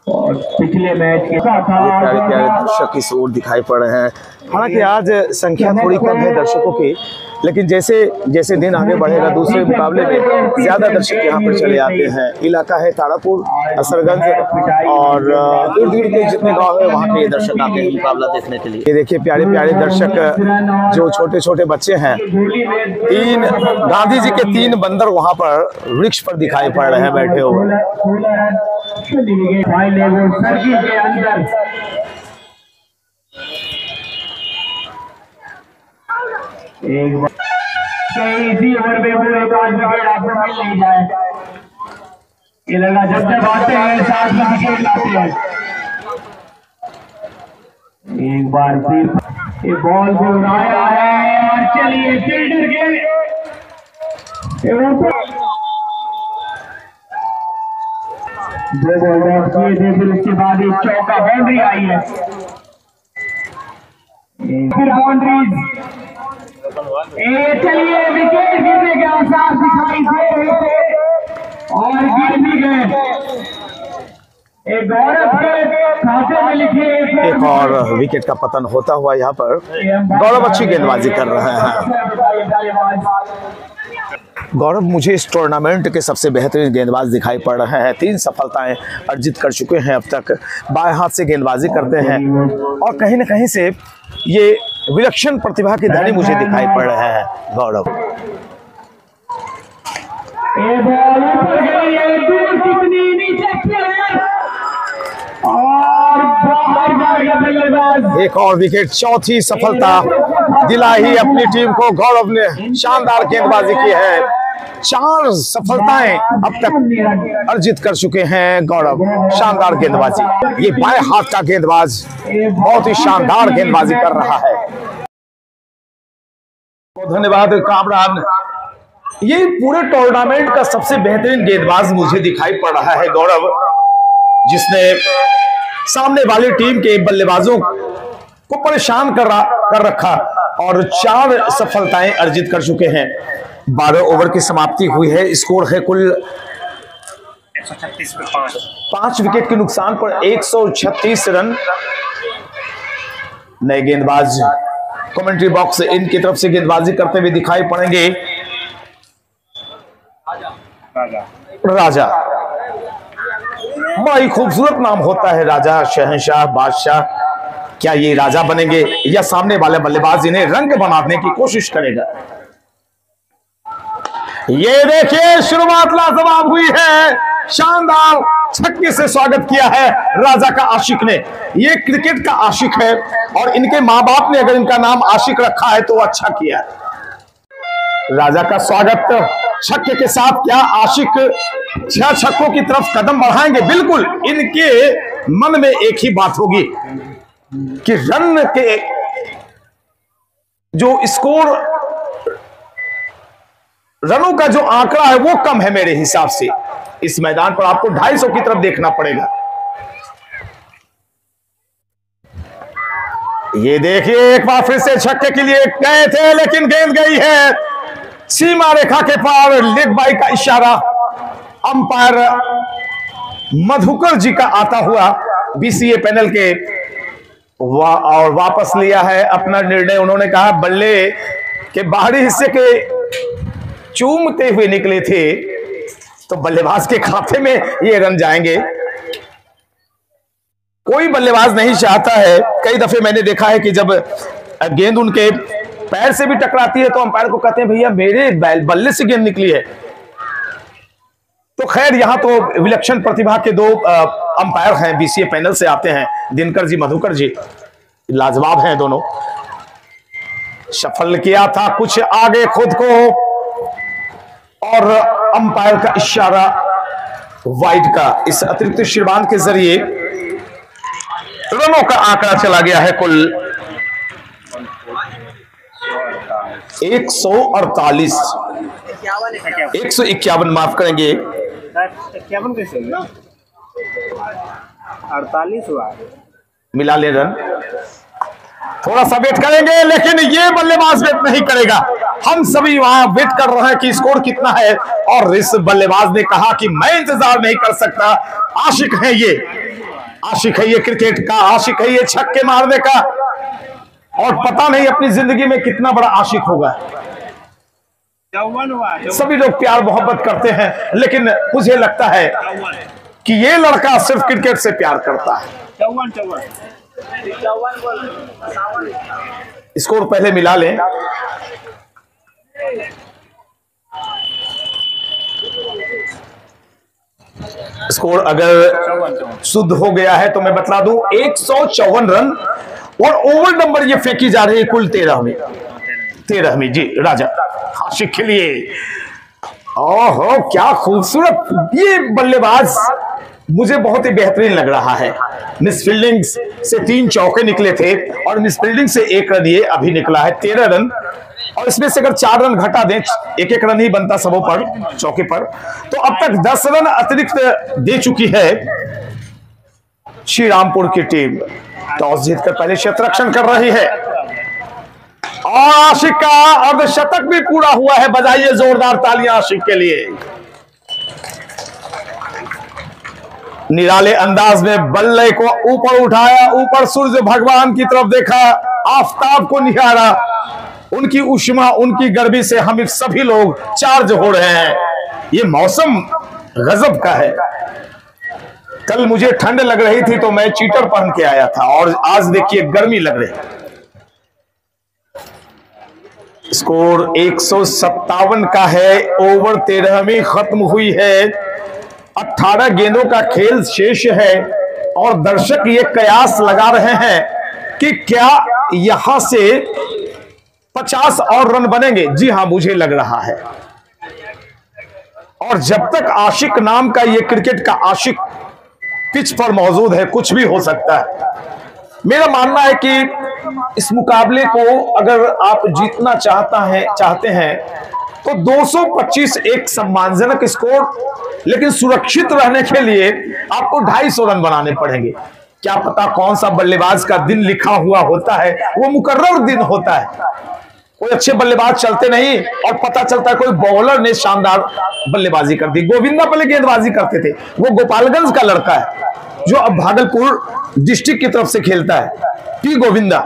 और पिछले मैच के प्यारे प्यारे दर्शक इस ओर दिखाई पड़ रहे हैं। हालांकि आज संख्या थोड़ी कम है दर्शकों की, लेकिन जैसे जैसे दिन आगे बढ़ेगा दूसरे मुकाबले में ज्यादा दर्शक यहाँ पर चले आते हैं। इलाका है तारापुर, असरगंज और इर्द गिर्द के जितने गांव है वहाँ के दर्शक आते हैं मुकाबला देखने के लिए। ये देखिए प्यारे प्यारे दर्शक, जो छोटे छोटे बच्चे हैं, गांधी जी के 3 बंदर वहाँ पर वृक्ष पर दिखाई पड़ रहे हैं बैठे हुए। इसी ओवर में वो एक आध विकेट आपको मिल नहीं जाए। ये लड़का जब जब आते हैं 7 विकेट लाते हैं। एक बार फिर ये बॉल भी उड़ाया है और चलिए फील्डर के ऊपर 2 बॉल डॉट किए थे, फिर उसके बाद एक चौका बाउंड्री आई है। फिर बाउंड्रीज चलिए विकेट गिरने के आसार दिखाई दे रहे थे और गिर भी गए। एक गौरव के खाते में लिखे एक और विकेट का पतन होता हुआ यहाँ पर गौरव अच्छी गेंदबाजी कर रहे हैं। गौरव मुझे इस टूर्नामेंट के सबसे बेहतरीन गेंदबाज दिखाई पड़ रहे हैं। 3 सफलताएं अर्जित कर चुके हैं अब तक। बाएं हाथ से गेंदबाजी करते हैं और कहीं न कहीं से ये विलक्षण प्रतिभा के धनी मुझे दिखाई पड़ रहे हैं गौरव। एक और विकेट, चौथी सफलता दिलाई अपनी टीम को। गौरव ने शानदार गेंदबाजी की है। 4 सफलताएं अब तक अर्जित कर चुके हैं गौरव। शानदार गेंदबाजी, ये बाएं हाथ का गेंदबाज बहुत ही शानदार गेंदबाजी कर रहा है। धन्यवाद कामरान। ये पूरे टूर्नामेंट का सबसे बेहतरीन गेंदबाज मुझे दिखाई पड़ रहा है गौरव, जिसने सामने वाली टीम के बल्लेबाजों को परेशान कर रखा और 4 सफलताएं अर्जित कर चुके हैं। 12 ओवर की समाप्ति हुई है। स्कोर है कुल 136 पे 5। 5 विकेट के नुकसान पर 136 रन। नए गेंदबाज कमेंट्री बॉक्स इनकी तरफ से गेंदबाजी करते हुए दिखाई पड़ेंगे। राजा, बड़ा ही खूबसूरत नाम होता है राजा, शहंशाह, बादशाह। क्या ये राजा बनेंगे या सामने वाले बल्लेबाज इन्हें रंग बनाने की कोशिश करेगा? ये देखिए शुरुआत लाजवाब हुई है। शानदार छक्के से स्वागत किया है राजा का आशिक ने। ये क्रिकेट का आशिक है और इनके माँ बाप ने अगर इनका नाम आशिक रखा है तो अच्छा किया। राजा का स्वागत छक्के के साथ। क्या आशिक 6 छक्कों की तरफ कदम बढ़ाएंगे? बिल्कुल। इनके मन में एक ही बात होगी कि रन के जो स्कोर, रनों का जो आंकड़ा है वो कम है मेरे हिसाब से। इस मैदान पर आपको 250 की तरफ देखना पड़ेगा। ये देखिए एक बार फिर से छक्के के लिए गए थे लेकिन गेंद गई है सीमा रेखा के पार। लेग बाई का इशारा अंपायर मधुकर जी का आता हुआ बीसीए पैनल के और वापस लिया है अपना निर्णय। उन्होंने कहा बल्ले के बाहरी हिस्से के चूमते हुए निकले थे तो बल्लेबाज के खाते में ये रन जाएंगे। कोई बल्लेबाज नहीं चाहता है। कई दफे मैंने देखा है कि जब गेंद उनके पैर से भी टकराती है तो अंपायर को कहते हैं भैया मेरे बल्ले से गेंद निकली है। तो खैर यहां तो विलक्षण प्रतिभा के 2 अंपायर हैं, बीसीए पैनल से आते हैं, दिनकर जी, मधुकर जी। लाजवाब हैं दोनों। सफल किया था कुछ आगे खुद को और अंपायर का इशारा वाइड का इस अतिरिक्त शिरबान के जरिए रनों का आंकड़ा चला गया है कुल 148, 151 माफ करेंगे। 51 कैसे 48 हुआ। मिला ले रन। थोड़ा सा वेट करेंगे लेकिन ये बल्लेबाज वेट नहीं करेगा। हम सभी वहां वेट कर रहे हैं कि स्कोर कितना है और इस बल्लेबाज ने कहा कि मैं इंतजार नहीं कर सकता। आशिक है ये, आशिक है ये क्रिकेट का, आशिक है ये छक्के मारने का और पता नहीं अपनी जिंदगी में कितना बड़ा आशिक होगा। सभी लोग प्यार मोहब्बत करते हैं लेकिन मुझे लगता है कि ये लड़का सिर्फ क्रिकेट से प्यार करता है। स्कोर पहले मिला लें। स्कोर अगर शुद्ध हो गया है तो मैं बता दूं 154 रन और ओवर नंबर ये फेंकी जा रही है कुल 13 में जी राजा। आशिक के लिए। ओहो क्या खूबसूरत ये बल्लेबाज, मुझे बहुत ही बेहतरीन लग रहा है। मिस फील्डिंग से 3 चौके निकले थे और मिस फील्डिंग से 1 रन ये अभी निकला है, 13 रन। और इसमें से अगर 4 रन घटा दें, 1-1 रन ही बनता सबों पर चौके पर, तो अब तक 10 रन अतिरिक्त दे चुकी है श्री रामपुर की टीम। टॉस जीतकर पहले क्षेत्ररक्षण कर रही है और आशिक का अर्धशतक भी पूरा हुआ है। बजाइए जोरदार तालियां आशिक के लिए। निराले अंदाज में बल्ले को ऊपर उठाया, ऊपर सूर्य भगवान की तरफ देखा, आफताब को निहारा, उनकी उष्मा उनकी गर्मी से हम सभी लोग चार्ज हो रहे हैं। ये मौसम गजब का है। कल मुझे ठंड लग रही थी तो मैं चीटर पहन के आया था और आज देखिए गर्मी लग रही है। स्कोर 157 का है, ओवर 13वीं खत्म हुई है, 18 गेंदों का खेल शेष है और दर्शक ये कयास लगा रहे हैं कि क्या यहां से 50 और रन बनेंगे। जी हां, मुझे लग रहा है। और जब तक आशिक नाम का ये क्रिकेट का आशिक पिच पर मौजूद है, कुछ भी हो सकता है। मेरा मानना है कि इस मुकाबले को अगर आप जीतना चाहते हैं तो 225 एक सम्मानजनक स्कोर, लेकिन सुरक्षित रहने के लिए आपको 250 रन बनाने पड़ेंगे। क्या पता कौन सा बल्लेबाज का दिन लिखा हुआ होता है, वो मुकर्रर दिन होता है। कोई अच्छे बल्लेबाज चलते नहीं और पता चलता है कोई बॉलर ने शानदार बल्लेबाजी कर दी। गोविंदा पहले गेंदबाजी करते थे, वो गोपालगंज का लड़का है जो अब भागलपुर डिस्ट्रिक्ट की तरफ से खेलता है, टी गोविंदा,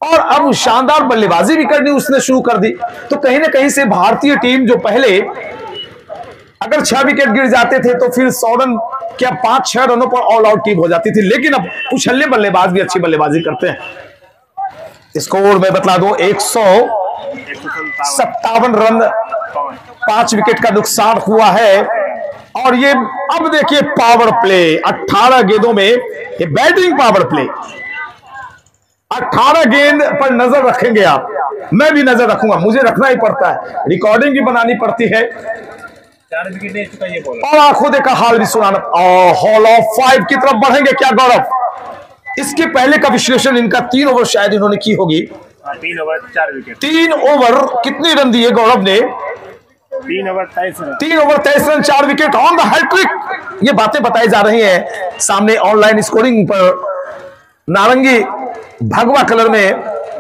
और अब शानदार बल्लेबाजी भी करनी उसने शुरू कर दी। तो कहीं ना कहीं से भारतीय टीम जो पहले अगर 6 विकेट गिर जाते थे तो फिर 100 रन क्या 5-6 रनों पर ऑल आउट टीम हो जाती थी, लेकिन अब उछलने बल्लेबाज भी अच्छी बल्लेबाजी करते हैं। स्कोर में बतला दो 157 रन, 5 विकेट का नुकसान हुआ है। और ये अब देखिए पावर प्ले 18 गेंदों में, ये बैटिंग पावर प्ले 18 गेंद पर नजर रखेंगे आप, मैं भी नजर रखूंगा, मुझे रखना ही पड़ता है, रिकॉर्डिंग भी बनानी पड़ती है 4 विकेट ले चुका ये बॉलर। और आंखों देखा हाल भी सुनाना। हॉल ऑफ 5 की तरफ बढ़ेंगे क्या गौरव? इसके पहले का विश्लेषण इनका 3 ओवर शायद इन्होंने की होगी। 3 ओवर 4 विकेट। 3 ओवर कितने रन दिए गौरव ने? 3 over 23 run. 3 over 23 run, 4 wicket on the hat trick. ये बातें बताई जा रही हैं। सामने ऑनलाइन स्कोरिंग पर नारंगी भगवा कलर में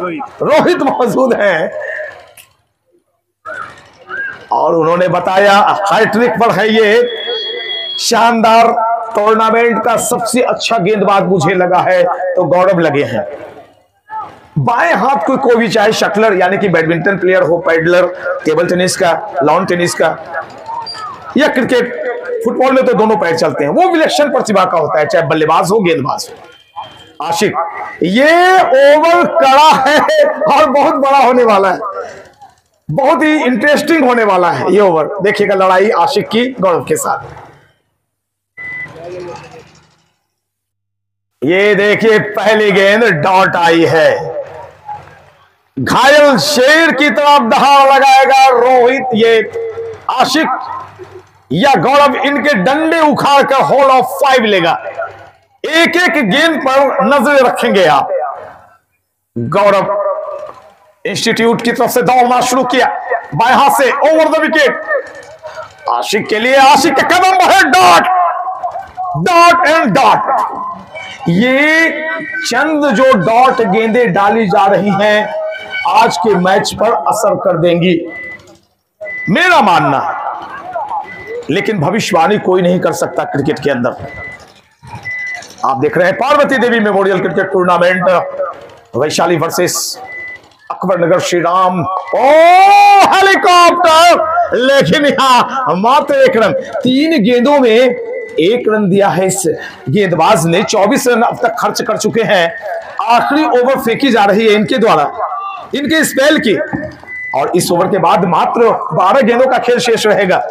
रोहित मौजूद हैं और उन्होंने बताया हैट्रिक पर है ये। शानदार, टूर्नामेंट का सबसे अच्छा गेंदबाज मुझे लगा है तो गौरव लगे हैं। बाएं हाथ कोई भी चाहे शटलर यानी कि बैडमिंटन प्लेयर हो, पैडलर, टेबल टेनिस का, लॉन टेनिस का या क्रिकेट, फुटबॉल में तो दोनों पैर चलते हैं, वो विलक्षण प्रतिभा का होता है, चाहे बल्लेबाज हो गेंदबाज हो। आशिक, ये ओवर कड़ा है और बहुत बड़ा होने वाला है, बहुत ही इंटरेस्टिंग होने वाला है ये ओवर। देखिएगा लड़ाई आशिक की गौरव के साथ। ये देखिए पहली गेंद डॉट आई है, घायल शेर की तरफ दहाड़ लगाएगा रोहित। ये आशिक या गौरव इनके डंडे उखाड़ कर हॉल ऑफ 5 लेगा। एक एक गेंद पर नजर रखेंगे आप। गौरव इंस्टीट्यूट की तरफ से दौड़ना शुरू किया, बाएं हाथ से ओवर द विकेट आशिक के लिए। आशिक का कदम है, डॉट डॉट एंड डॉट। ये चंद जो डॉट गेंदें डाली जा रही हैं आज के मैच पर असर कर देंगी, मेरा मानना है। लेकिन भविष्यवाणी कोई नहीं कर सकता क्रिकेट के अंदर। आप देख रहे हैं Parvati Devi memorial cricket tournament, Vaishali versus Akbar Nagar Shri Ram. Oh helicopter, लेकिन यहां मात्र 1 रन, 3 गेंदों में 1 रन दिया है इस गेंदबाज ने। 24 रन अब तक खर्च कर चुके हैं। आखिरी ओवर फेंकी जा रही है इनके द्वारा, इनके स्पेल की, और इस ओवर के बाद मात्र 12 गेंदों का खेल शेष रहेगा।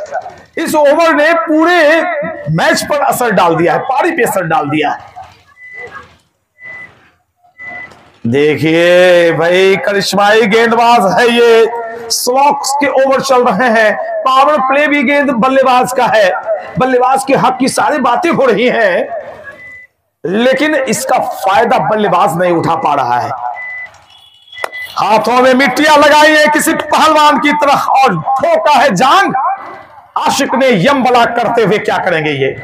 इस ओवर ने पूरे मैच पर असर डाल दिया है, पारी पे असर डाल दिया है। देखिए भाई करिश्माई गेंदबाज है ये स्लॉक्स के ओवर चल रहे हैं, पावर प्ले भी गेंद बल्लेबाज का है, बल्लेबाज के हक की सारी बातें हो रही हैं, लेकिन इसका फायदा बल्लेबाज नहीं उठा पा रहा है। हाथों में मिट्टियां लगाई है किसी पहलवान की तरह और ठोका है जांग। आशिक ने यम बला करते हुए क्या करेंगे ये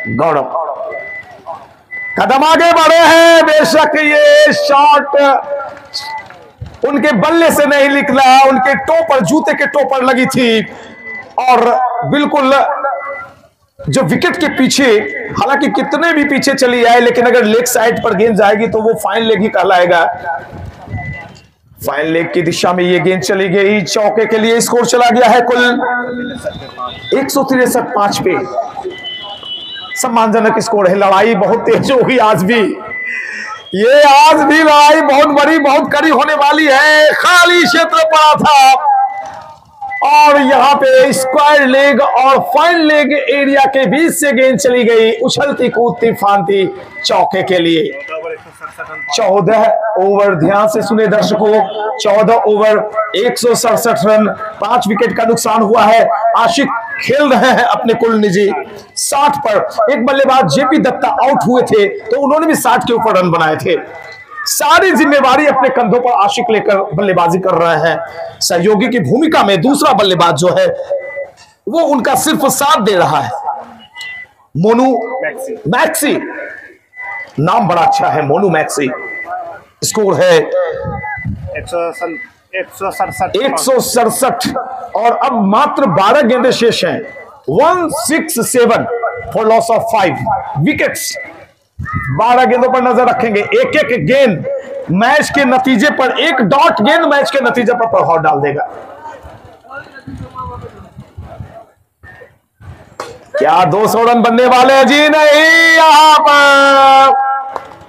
गौरव, कदम आगे बढ़े हैं। बेशक ये शॉट उनके बल्ले से नहीं निकला, उनके टोपर, जूते के टोपर लगी थी और बिल्कुल जो विकेट के पीछे, हालांकि कितने भी पीछे चली जाए, लेकिन अगर लेग साइड पर गेंद जाएगी तो वो फाइन लेग ही कहलाएगा। फाइन लेग की दिशा में ये गेंद चली गई, चौके के लिए स्कोर चला गया है कुल 163 5 पे। सम्मानजनक स्कोर है। लड़ाई बहुत तेज होगी आज भी, ये आज भी लड़ाई बहुत बड़ी, बहुत कड़ी होने वाली है। खाली क्षेत्र पड़ा था और यहाँ पे स्क्वायर लेग और फाइन लेग एरिया के बीच से गेंद चली गई, उछलती कूदती फांती चौके के लिए। 14 ओवर, ध्यान से सुने दर्शकों, 14 ओवर 167 रन, 5 विकेट का नुकसान हुआ है। आशिक खेल रहे हैं अपने कुल निजी 60 पर। एक बल्लेबाज जेपी दत्ता आउट हुए थे तो उन्होंने भी 60 के ऊपर रन बनाए थे। सारी जिम्मेवारी अपने कंधों पर आशिक लेकर बल्लेबाजी कर रहे हैं। सहयोगी की भूमिका में दूसरा बल्लेबाज जो है वो उनका सिर्फ साथ दे रहा है, मोनू मैक्सी। नाम बड़ा अच्छा है, मोनू मैक्सी। स्कोर है 167 और अब मात्र 12 गेंदें शेष हैं। 167 फॉर लॉस ऑफ 5 विकेट्स। 12 गेंदों पर नजर रखेंगे। एक एक गेंद मैच के नतीजे पर, एक डॉट गेंद मैच के नतीजे पर प्रभाव डाल देगा। क्या 200 रन बनने वाले हैं? जी नहीं। यहां पर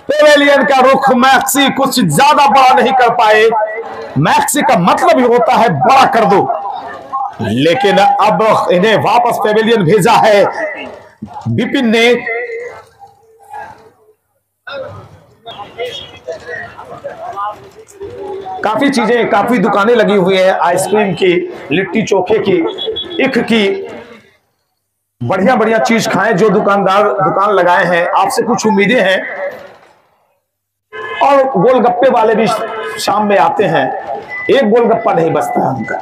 पेवेलियन का रुख मैक्सी कुछ ज्यादा बड़ा नहीं कर पाए। मैक्सी का मतलब ही होता है बड़ा कर दो, लेकिन अब इन्हें वापस पेवेलियन भेजा है विपिन ने। काफी चीजें, काफी दुकानें लगी हुई हैं, आइसक्रीम की, लिट्टी चोखे की, इख की, बढ़िया बढ़िया चीज खाएं। जो दुकानदार दुकान लगाए हैं, आपसे कुछ उम्मीदें हैं। और गोलगप्पे वाले भी शाम में आते हैं, एक गोलगप्पा नहीं बचता है उनका।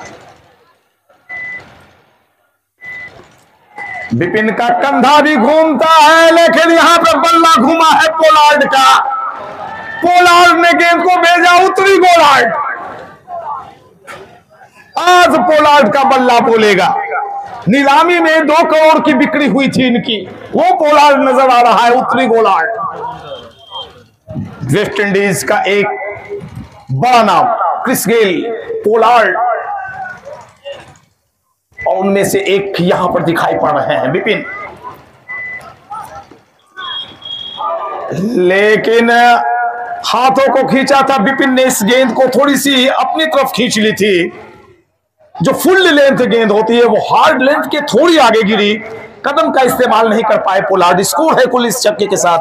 विपिन का कंधा भी घूमता है, लेकिन यहां पर बल्ला घूमा है पोलार्ड का। पोलार्ड ने गेंद को भेजा उत्तरी गोलार्ड। आज पोलार्ड का बल्ला बोलेगा। नीलामी में 2 करोड़ की बिक्री हुई थी इनकी, वो पोलार्ड नजर आ रहा है, उत्तरी गोलार्ड। वेस्ट इंडीज का एक बड़ा नाम क्रिस गेल, पोलार्ड, और उनमें से एक यहां पर दिखाई पड़ रहे हैं विपिन। लेकिन हाथों को खींचा था विपिन ने, इस गेंद को थोड़ी सी अपनी तरफ खींच ली थी। जो फुल लेंथ गेंद होती है वो हार्ड लेंथ के थोड़ी आगे गिरी, कदम का इस्तेमाल नहीं कर पाए पोलार्ड। स्कोर है कुल इस छक्के के साथ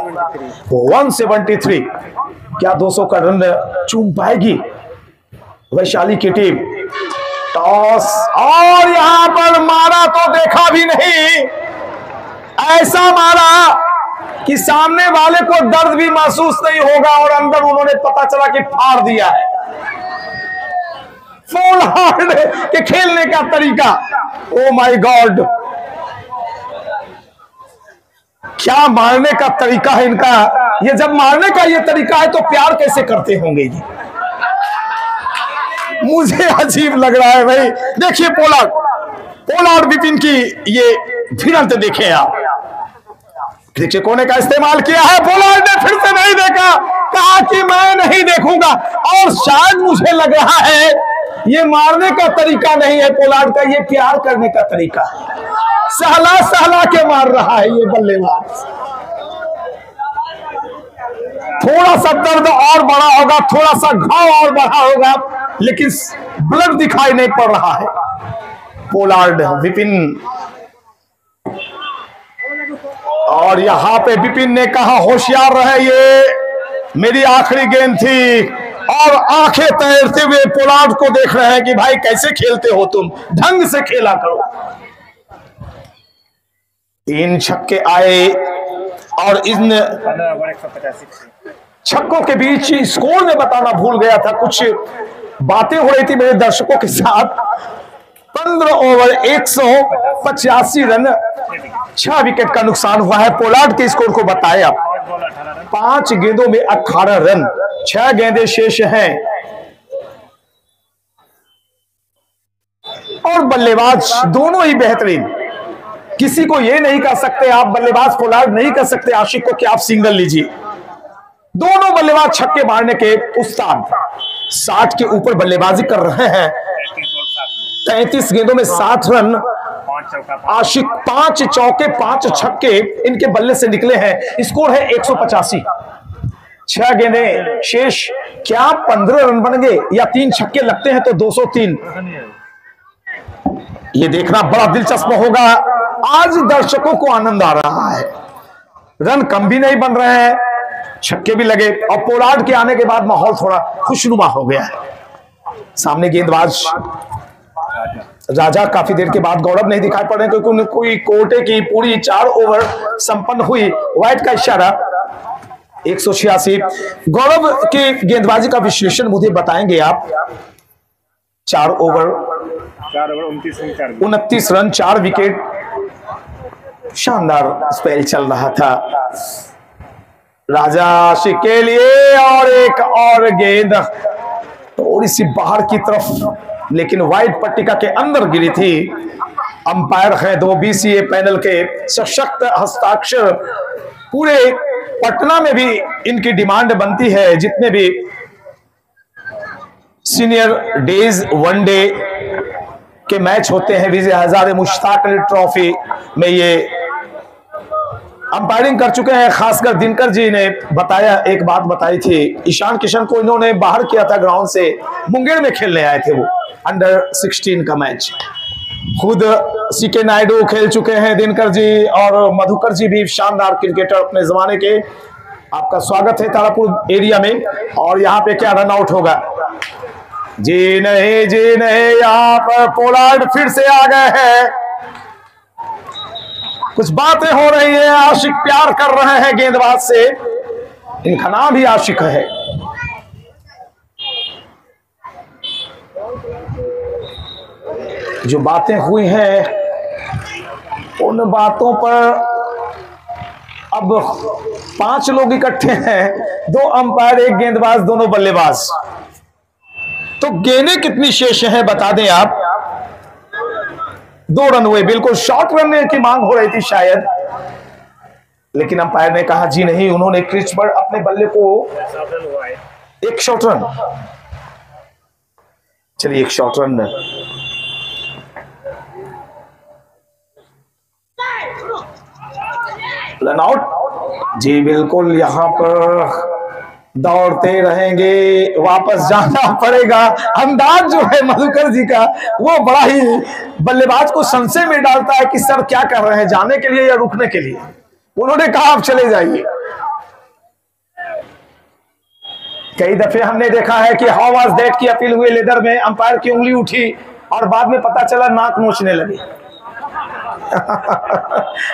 173। क्या 200 का रन चूम पाएगी वैशाली की टीम? टॉस, और यहां पर मारा तो देखा भी नहीं, ऐसा मारा कि सामने वाले को दर्द भी महसूस नहीं होगा और अंदर उन्होंने पता चला कि फाड़ दिया है। पोलार्ड के खेलने का तरीका, ओ माय गॉड, क्या मारने का तरीका है इनका। ये जब मारने का ये तरीका है तो प्यार कैसे करते होंगे जी, मुझे अजीब लग रहा है भाई। देखिए पोलार्ड विपिन की ये भिड़ंत देखें आप, देखिए कोने का इस्तेमाल किया है पोलार्ड ने, फिर से नहीं देखा, कहा कि मैं नहीं देखूंगा। और शायद मुझे लग रहा है ये मारने का तरीका नहीं है पोलार्ड का, ये प्यार करने का तरीका है। सहला सहला के मार रहा है ये बल्लेबाज। थोड़ा सा दर्द और बड़ा होगा, थोड़ा सा घाव और बड़ा होगा, लेकिन ब्लड दिखाई नहीं पड़ रहा है। पोलार्ड, विपिन, और यहां पे विपिन ने कहा होशियार रहे, ये मेरी आखिरी गेंद थी और आंखें तैरते हुए पोलार्ड को देख रहे हैं कि भाई कैसे खेलते हो तुम, ढंग से खेला करो। 3 छक्के आए और इन 15 ओवर 185 छक्कों के बीच स्कोर में बताना भूल गया था, कुछ बातें हो रही थी मेरे दर्शकों के साथ। 15 ओवर 185 रन, 6 विकेट का नुकसान हुआ है। पोलार्ड के स्कोर को बताया, 5 गेंदों में 18 रन, 6 गेंदें शेष हैं और बल्लेबाज दोनों ही बेहतरीन। किसी को यह नहीं कह सकते आप, बल्लेबाज पोलार्ड नहीं कह सकते आशिक को कि आप सिंगल लीजिए। दोनों बल्लेबाज छक्के मारने के उस्ताद, 60 के ऊपर बल्लेबाजी कर रहे हैं। 33 गेंदों में 60 रन। आशिक 5 चौके 5 छक्के इनके बल्ले से निकले हैं। स्कोर है 185, 6 गेंदें शेष। क्या 15 रन बन गए या 3 छक्के लगते हैं तो 203? ये देखना बड़ा दिलचस्प होगा। आज दर्शकों को आनंद आ रहा है, रन कम भी नहीं बन रहे हैं, छक्के भी लगे और पोलार्ड के आने के बाद माहौल थोड़ा खुशनुमा हो गया है। सामने गेंदबाज राजा काफी देर के बाद गौरव नहीं दिखाई पड़ रहे क्योंकि कोई कोटे की पूरी 4 ओवर संपन्न हुई। वाइट का इशारा, 186। गौरव के गेंदबाजी का विश्लेषण मुझे बताएंगे आप। 4 ओवर 29 रन, 4 विकेट, शानदार स्पेल चल रहा था राजा आशिक के लिए। और एक और गेंद थोड़ी सी बाहर की तरफ, लेकिन वाइट पट्टिका के अंदर गिरी थी। अंपायर है 2 BCA पैनल के सशक्त हस्ताक्षर। पूरे पटना में भी इनकी डिमांड बनती है। जितने भी सीनियर डेज वनडे के मैच होते हैं, विजय हजारे मुश्ताक अली ट्रॉफी में ये अंपायरिंग कर चुके हैं। खासकर दिनकर जी ने बताया, एक बात बताई थी, ईशान किशन को इन्होंने बाहर किया था ग्राउंड से, मुंगेर में खेलने आए थे वो अंडर 16 का मैच। खुद CK नायडू खेल चुके हैं, दिनकर जी और मधुकर जी भी शानदार क्रिकेटर अपने जमाने के। आपका स्वागत है तारापुर एरिया में। और यहाँ पे क्या रन आउट होगा? जी नहीं, यहाँ पर पोलार्ड फिर से आ गए हैं। कुछ बातें हो रही है, आशिक प्यार कर रहे हैं गेंदबाज से। इनका नाम भी आशिक है। जो बातें हुई हैं उन बातों पर अब 5 लोग इकट्ठे हैं, 2 अंपायर, 1 गेंदबाज, दोनों बल्लेबाज। तो गेंदें कितनी शेष हैं बता दें आप। 2 रन हुए, बिल्कुल शॉर्ट रन की मांग हो रही थी शायद, लेकिन अंपायर ने कहा जी नहीं। उन्होंने क्रीज पर अपने बल्ले को 1 शॉर्ट रन, चलिए 1 शॉर्ट रन रन आउट। जी बिल्कुल, यहां पर दौड़ते रहेंगे, वापस जाना पड़ेगा। अंदाज जो है मधुकर जी का, वो बड़ा ही बल्लेबाज को संशय में डालता है कि सर क्या कर रहे हैं, जाने के लिए या रुकने के लिए। उन्होंने कहा आप चले जाइए। कई दफे हमने देखा है कि हाउ वाज दैट की अपील हुई लेदर में, अंपायर की उंगली उठी और बाद में पता चला नाक नोचने लगी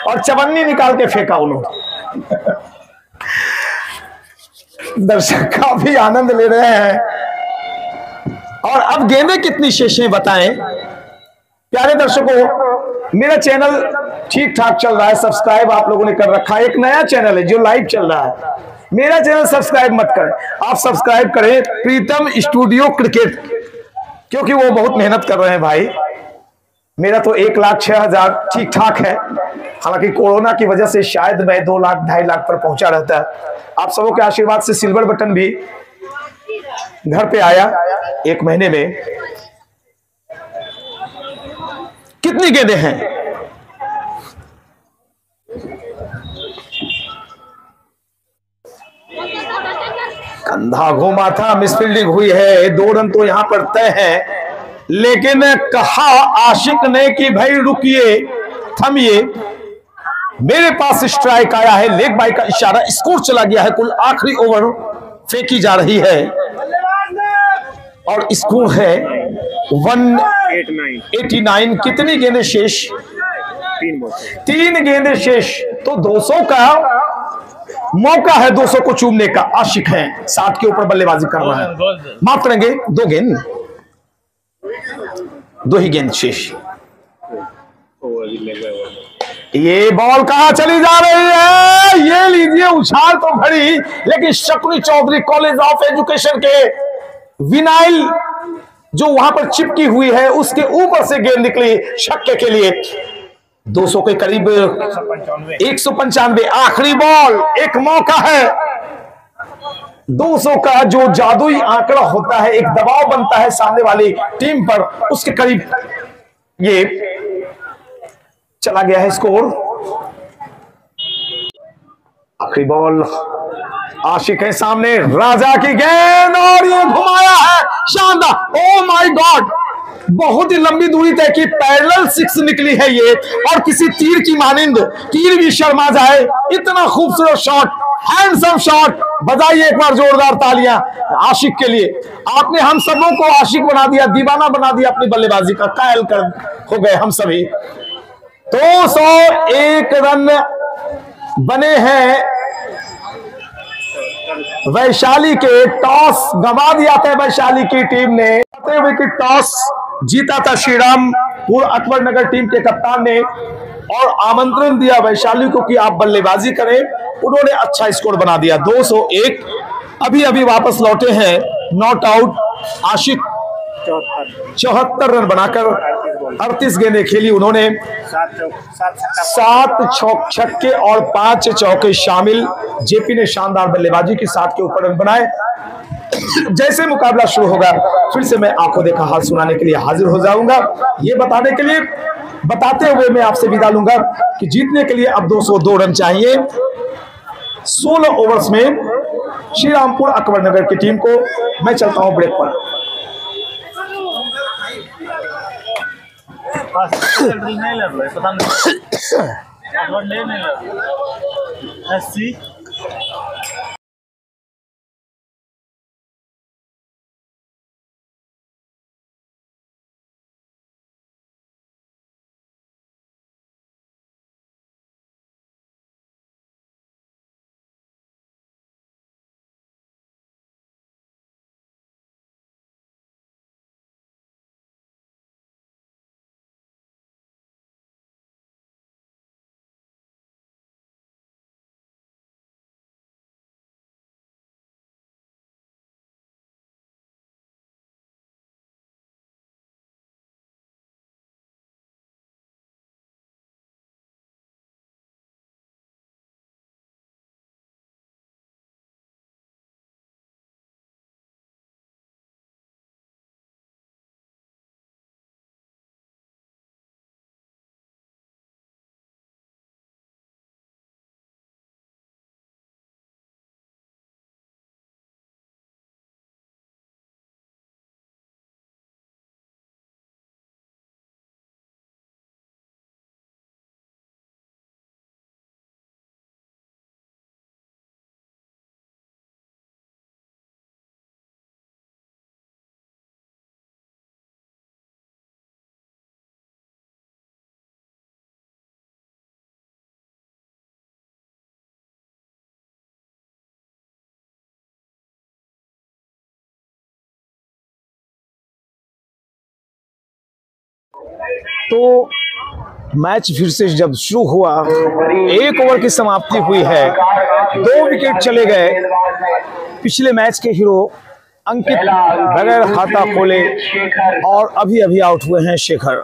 और चवन्नी निकाल के फेंका उन्होंने। दर्शक काफी आनंद ले रहे हैं। और अब गेंदें कितनी शेष हैं बताएं। प्यारे दर्शकों, मेरा चैनल ठीक ठाक चल रहा है, सब्सक्राइब आप लोगों ने कर रखा है। एक नया चैनल है जो लाइव चल रहा है, मेरा चैनल सब्सक्राइब मत करें, आप सब्सक्राइब करें प्रीतम स्टूडियो क्रिकेट, क्योंकि वो बहुत मेहनत कर रहे हैं भाई। मेरा तो 1,06,000 ठीक ठाक है, हालांकि कोरोना की वजह से शायद मैं 2 लाख 2.5 लाख पर पहुंचा रहता है। आप सबों के आशीर्वाद से सिल्वर बटन भी घर पे आया 1 महीने में। कितनी गेंदें हैं? कंधा घूमा था, मिसफील्डिंग हुई है, 2 रन तो यहां पर तय है। लेकिन कहा आशिक ने कि भाई रुकिए, थमिए, मेरे पास स्ट्राइक आया है। लेग बाई का इशारा, स्कोर चला गया है। कुल आखिरी ओवर फेंकी जा रही है। और स्कोर है 189। कितनी गेंदें शेष? 3 गेंदें शेष। तो 200 का मौका है, 200 को चूमने का। आशिक है, 60 के ऊपर बल्लेबाजी कर रहा है। माफ करेंगे, 2 गेंद, 2 ही गेंद शेष। ये बॉल कहां चली जा रही है? ये लीजिए, उछाल तो भरी, लेकिन Shakuni Chaudhary college of education के विनाइल जो वहां पर चिपकी हुई है उसके ऊपर से गेंद निकली छक्के के लिए। 200 के करीब, 195। आखिरी बॉल, एक मौका है। 200 का जो जादुई आंकड़ा होता है, एक दबाव बनता है सामने वाली टीम पर, उसके करीब ये चला गया है स्कोर। आखिरी बॉल, आशिक है सामने, राजा की गेंद और ये घुमाया है, शानदार। ओ माय गॉड, बहुत ही लंबी दूरी तय की, पैरेलल 6 निकली है ये, और किसी तीर की मानिंद, तीर भी शर्मा जाए, इतना खूबसूरत शॉट, हैंडसम शॉट। बजाइए एक बार जोरदार तालियां आशिक के लिए। आपने हम सबों को आशिक बना दिया, दीवाना बना दिया अपनी बल्लेबाजी का, कायल कर हो गए हम सभी। 201 रन बने हैं वैशाली के। टॉस गंवा दिया था वैशाली की टीम ने, कि टॉस जीता था श्रीरामपुर अकबर नगर टीम के कप्तान ने, और आमंत्रण दिया वैशाली को कि आप बल्लेबाजी करें। उन्होंने अच्छा स्कोर बना दिया, 201। अभी अभी वापस लौटे हैं नॉट आउट आशिक, 74 रन बनाकर 38 गेंदें खेली उन्होंने, 7 छक्के और 5 चौके शामिल। जेपी ने शानदार बल्लेबाजी की, 60 के ऊपर रन बनाए। जैसे मुकाबला शुरू होगा फिर से मैं आंखों देखा हाल सुनाने के लिए हाजिर हो जाऊंगा। ये बताने के लिए, बताते हुए मैं आपसे विदा लूंगा कि जीतने के लिए अब 202 रन चाहिए 16 ओवर्स में श्रीरामपुर अकबर नगर की टीम को। मैं चलता हूं ब्रेक पर। नहीं लग रहा है, पता नहीं। तो मैच फिर से जब शुरू हुआ, 1 ओवर की समाप्ति हुई है, 2 विकेट चले गए। पिछले मैच के हीरो अंकित बगैर खाता खोले और अभी अभी आउट हुए हैं शेखर।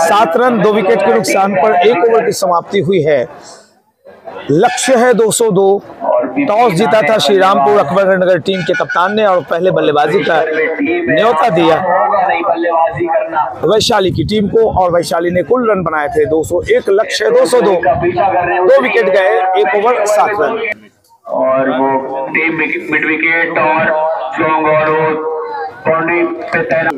7 रन 2 विकेट के नुकसान पर 1 ओवर की समाप्ति हुई है। लक्ष्य है 202। टॉस जीता था श्रीरामपुर अकबर नगर टीम के कप्तान ने और पहले बल्लेबाजी का न्योता दिया वैशाली की टीम को, और वैशाली ने कुल रन बनाए थे 201। लक्ष्य 202, 2 विकेट गए, 1 ओवर 7 रन। और वो टीम मिड विकेट और लॉन्ग और बाउंड्री पे तैनात।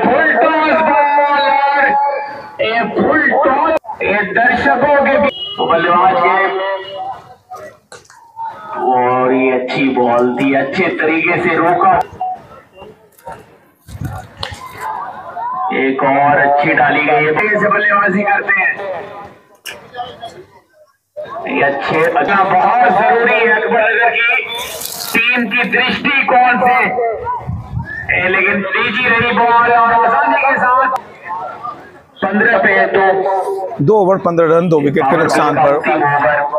Full toss ball, full toss, दर्शकों के बल्लेबाज के, और ये अच्छी अच्छी बॉल थी, अच्छे तरीके से रोका। एक और अच्छी डाली गई है, से बल्लेबाजी करते हैं ये अच्छे। अच्छा, बहुत जरूरी है अकबरनगर की टीम की दृष्टिकोण से, लेकिन तेजी रही बॉल और आसानी के साथ 15 पे 2 ओवर 15 रन 2 विकेट के नुकसान पर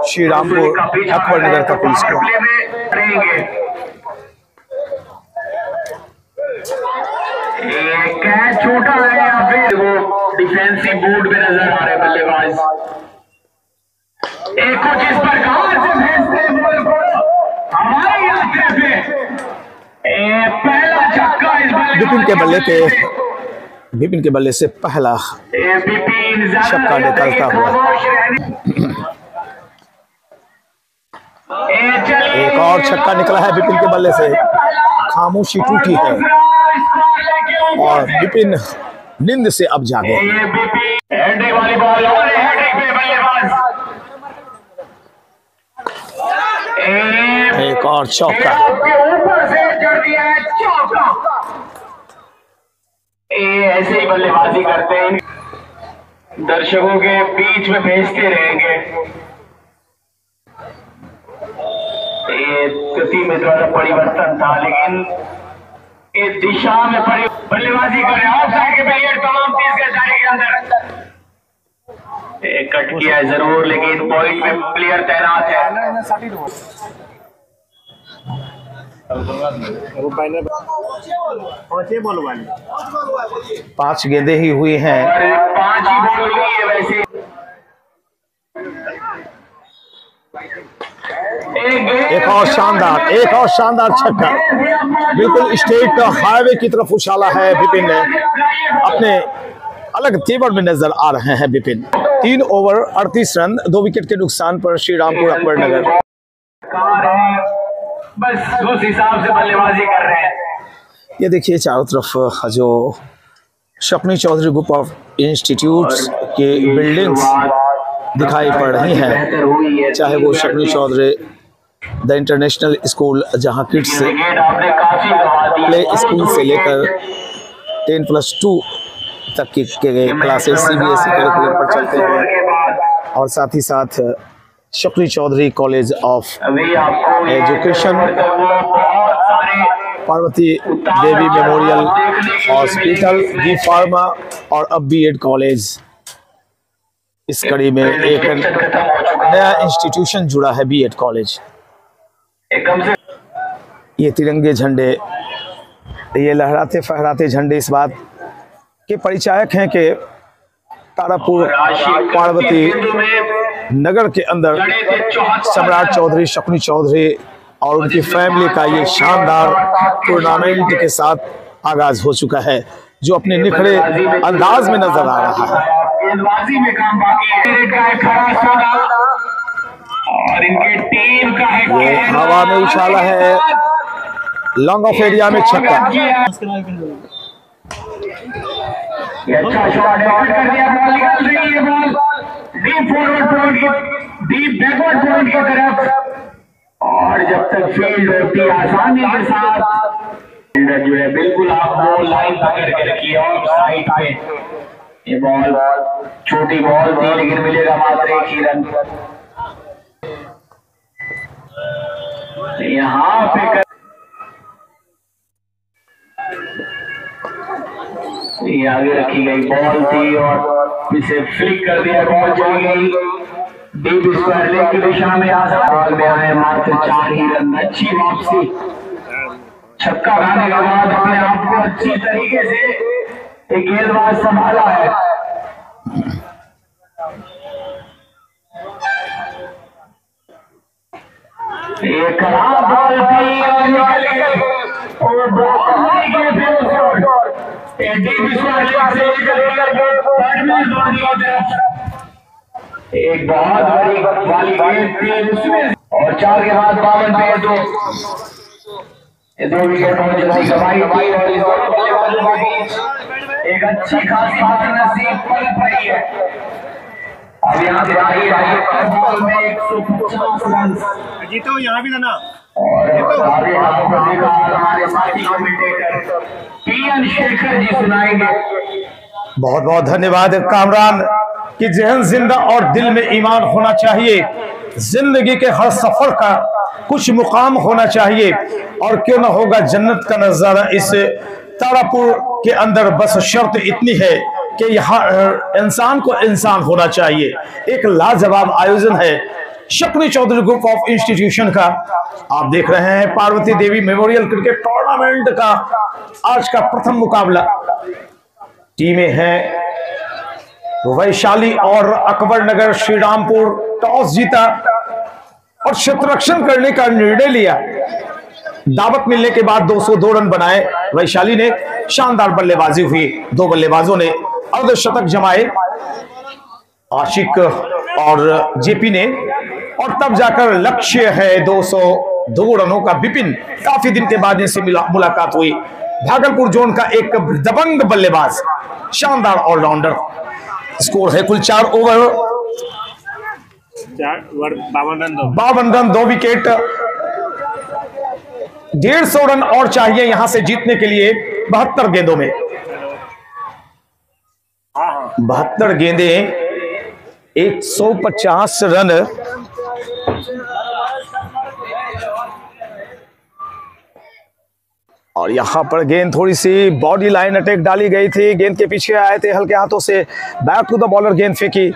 श्री रामपुर अकबरनगर का पुलिस को कैच छोटा है या फिर वो डिफेंसिव बोर्ड पे नजर आ रहे बल्लेबाज। एक कुछ इस प्रकार से भेजते बॉल को हमारे यात्रा पे पहला छक्का इस विपिन के बल्ले से पहला छक्का निकलता हुआ। एक और छक्का निकला है विपिन के बल्ले से, खामोशी टूटी है और विपिन नींद से अब जागे। वाली बॉल और पे बल्लेबाज एक और चौका, ऊपर से चढ़ दिया है चौका। ऐसे ही बल्लेबाजी करते हैं, दर्शकों के बीच में भेजते रहेंगे। ये गति में थोड़ा परिवर्तन था, लेकिन इस दिशा में बल्लेबाजी कर रहे हैं। ऑफ साइड के प्लेयर तमाम 30 के दायरे के अंदर कट किया है जरूर, लेकिन पॉइंट में प्लेयर तैनात है। 5 गेंदें ही हुई हैं और 5 ही बॉल हुई है वैसे। एक और शानदार छक्का, बिल्कुल स्टेट हाईवे की तरफ उछाला है विपिन ने। अपने अलग तेवर में नजर आ रहे हैं विपिन। 3 ओवर 38 रन 2 विकेट के नुकसान पर श्री रामपुर अकबरनगर बस उस हिसाब से बल्लेबाजी कर रहे हैं। ये देखिए चारों तरफ जो शपनी चौधरी ग्रुप ऑफ इंस्टीट्यूट्स के बिल्डिंग्स दिखाई पड़ रही हैं, चाहे वो शपनी चौधरी द इंटरनेशनल स्कूल जहां किड्स प्ले स्कूल से लेकर 10+2 तक की क्लासेस CBSE करिकुलम पर चलते हैं, और साथ ही साथ शपनी Chaudhary college of education, Parvati Devi memorial hospital, D pharma और अब B.Ed कॉलेज। इस कड़ी में एक नया इंस्टीट्यूशन जुड़ा है B.Ed कॉलेज। ये तिरंगे झंडे, ये लहराते फहराते झंडे इस बात के परिचायक हैं कि तारापुर पार्वती नगर के अंदर सम्राट चौधरी शपनी चौधरी और उनकी फैमिली का ये शानदार टूर्नामेंट के साथ आगाज हो चुका है, जो अपने निखरे अंदाज में नजर आ रहा है। और इनकी टीम का ये हवा में उछाला है, लॉन्ग ऑफ एरिया में छक्का। अच्छा शॉट कर दिया, बॉल निकल रही है, ball deep forward point deep backward point की तरफ, और जब तक फील्ड होती आसानी के साथ जो है बिल्कुल आपको लाइन पकड़ के रखी है ऑफ साइड पे। ये बॉल छोटी बॉल थी, लेकिन मिलेगा मात्र 1 ही रन। यहाँ पे ये आगे रखी गई बॉल थी और इसे फ्लिक कर दिया, बॉल चली गई डीप स्क्वायर लेग की दिशा में। बॉल में आए मात्र 4 ही रन। अच्छी वापसी, छक्का खाने के बाद अपने आप को अच्छी तरीके से एक गेंदबाज संभाला है। एक खराब बॉल थी और निकल गई, और बहुत एक बहुत बड़ी वाली गेंद थी उसमें, और 4 के बाद 52 पे 2 विकेट कमाई और इस दोनों बल्लेबाजों के बीच एक अच्छी खासी नसीब पलट रही है। अब यहाँ पे बॉल में 150 रन जीतो यहाँ भी था ना। और आगे हमारे साथी कमेंटेटर पीएन शेखर जी सुनाएंगे। बहुत बहुत धन्यवाद कामरान कि जहन जिंदा और दिल में ईमान होना चाहिए। जिंदगी के हर सफर का कुछ मुकाम होना चाहिए और क्यों ना होगा जन्नत का नजारा इस तारापुर के अंदर। बस शर्त इतनी है कि यहाँ इंसान को इंसान होना चाहिए। एक लाजवाब आयोजन है Shakuni Chaudhary group of institution का। आप देख रहे हैं Parvati Devi memorial cricket tournament का आज का प्रथम मुकाबला। टीमें हैं वैशाली और अकबरनगर श्रीरामपुर। टॉस जीता और क्षेत्ररक्षण करने का निर्णय लिया। दावत मिलने के बाद 202 रन बनाए वैशाली ने। शानदार बल्लेबाजी हुई, दो बल्लेबाजों ने अर्धशतक जमाए, आशिक और जेपी ने। और तब जाकर लक्ष्य है 202 रनों का। विपिन काफी दिन के बाद इनसे मुलाकात हुई। भागलपुर जोन का एक दबंग बल्लेबाज, शानदार ऑलराउंडर। स्कोर है कुल 4 ओवर 52 रन 2 विकेट। 150 रन और चाहिए यहां से जीतने के लिए 72 गेंदों में। 72 गेंदे 150 रन। और यहां पर गेंद थोड़ी सी बॉडी लाइन अटैक डाली गई थी। गेंद के पीछे आए थे हल्के हाथों से। बैक टू द बॉलर गेंद फेंकी।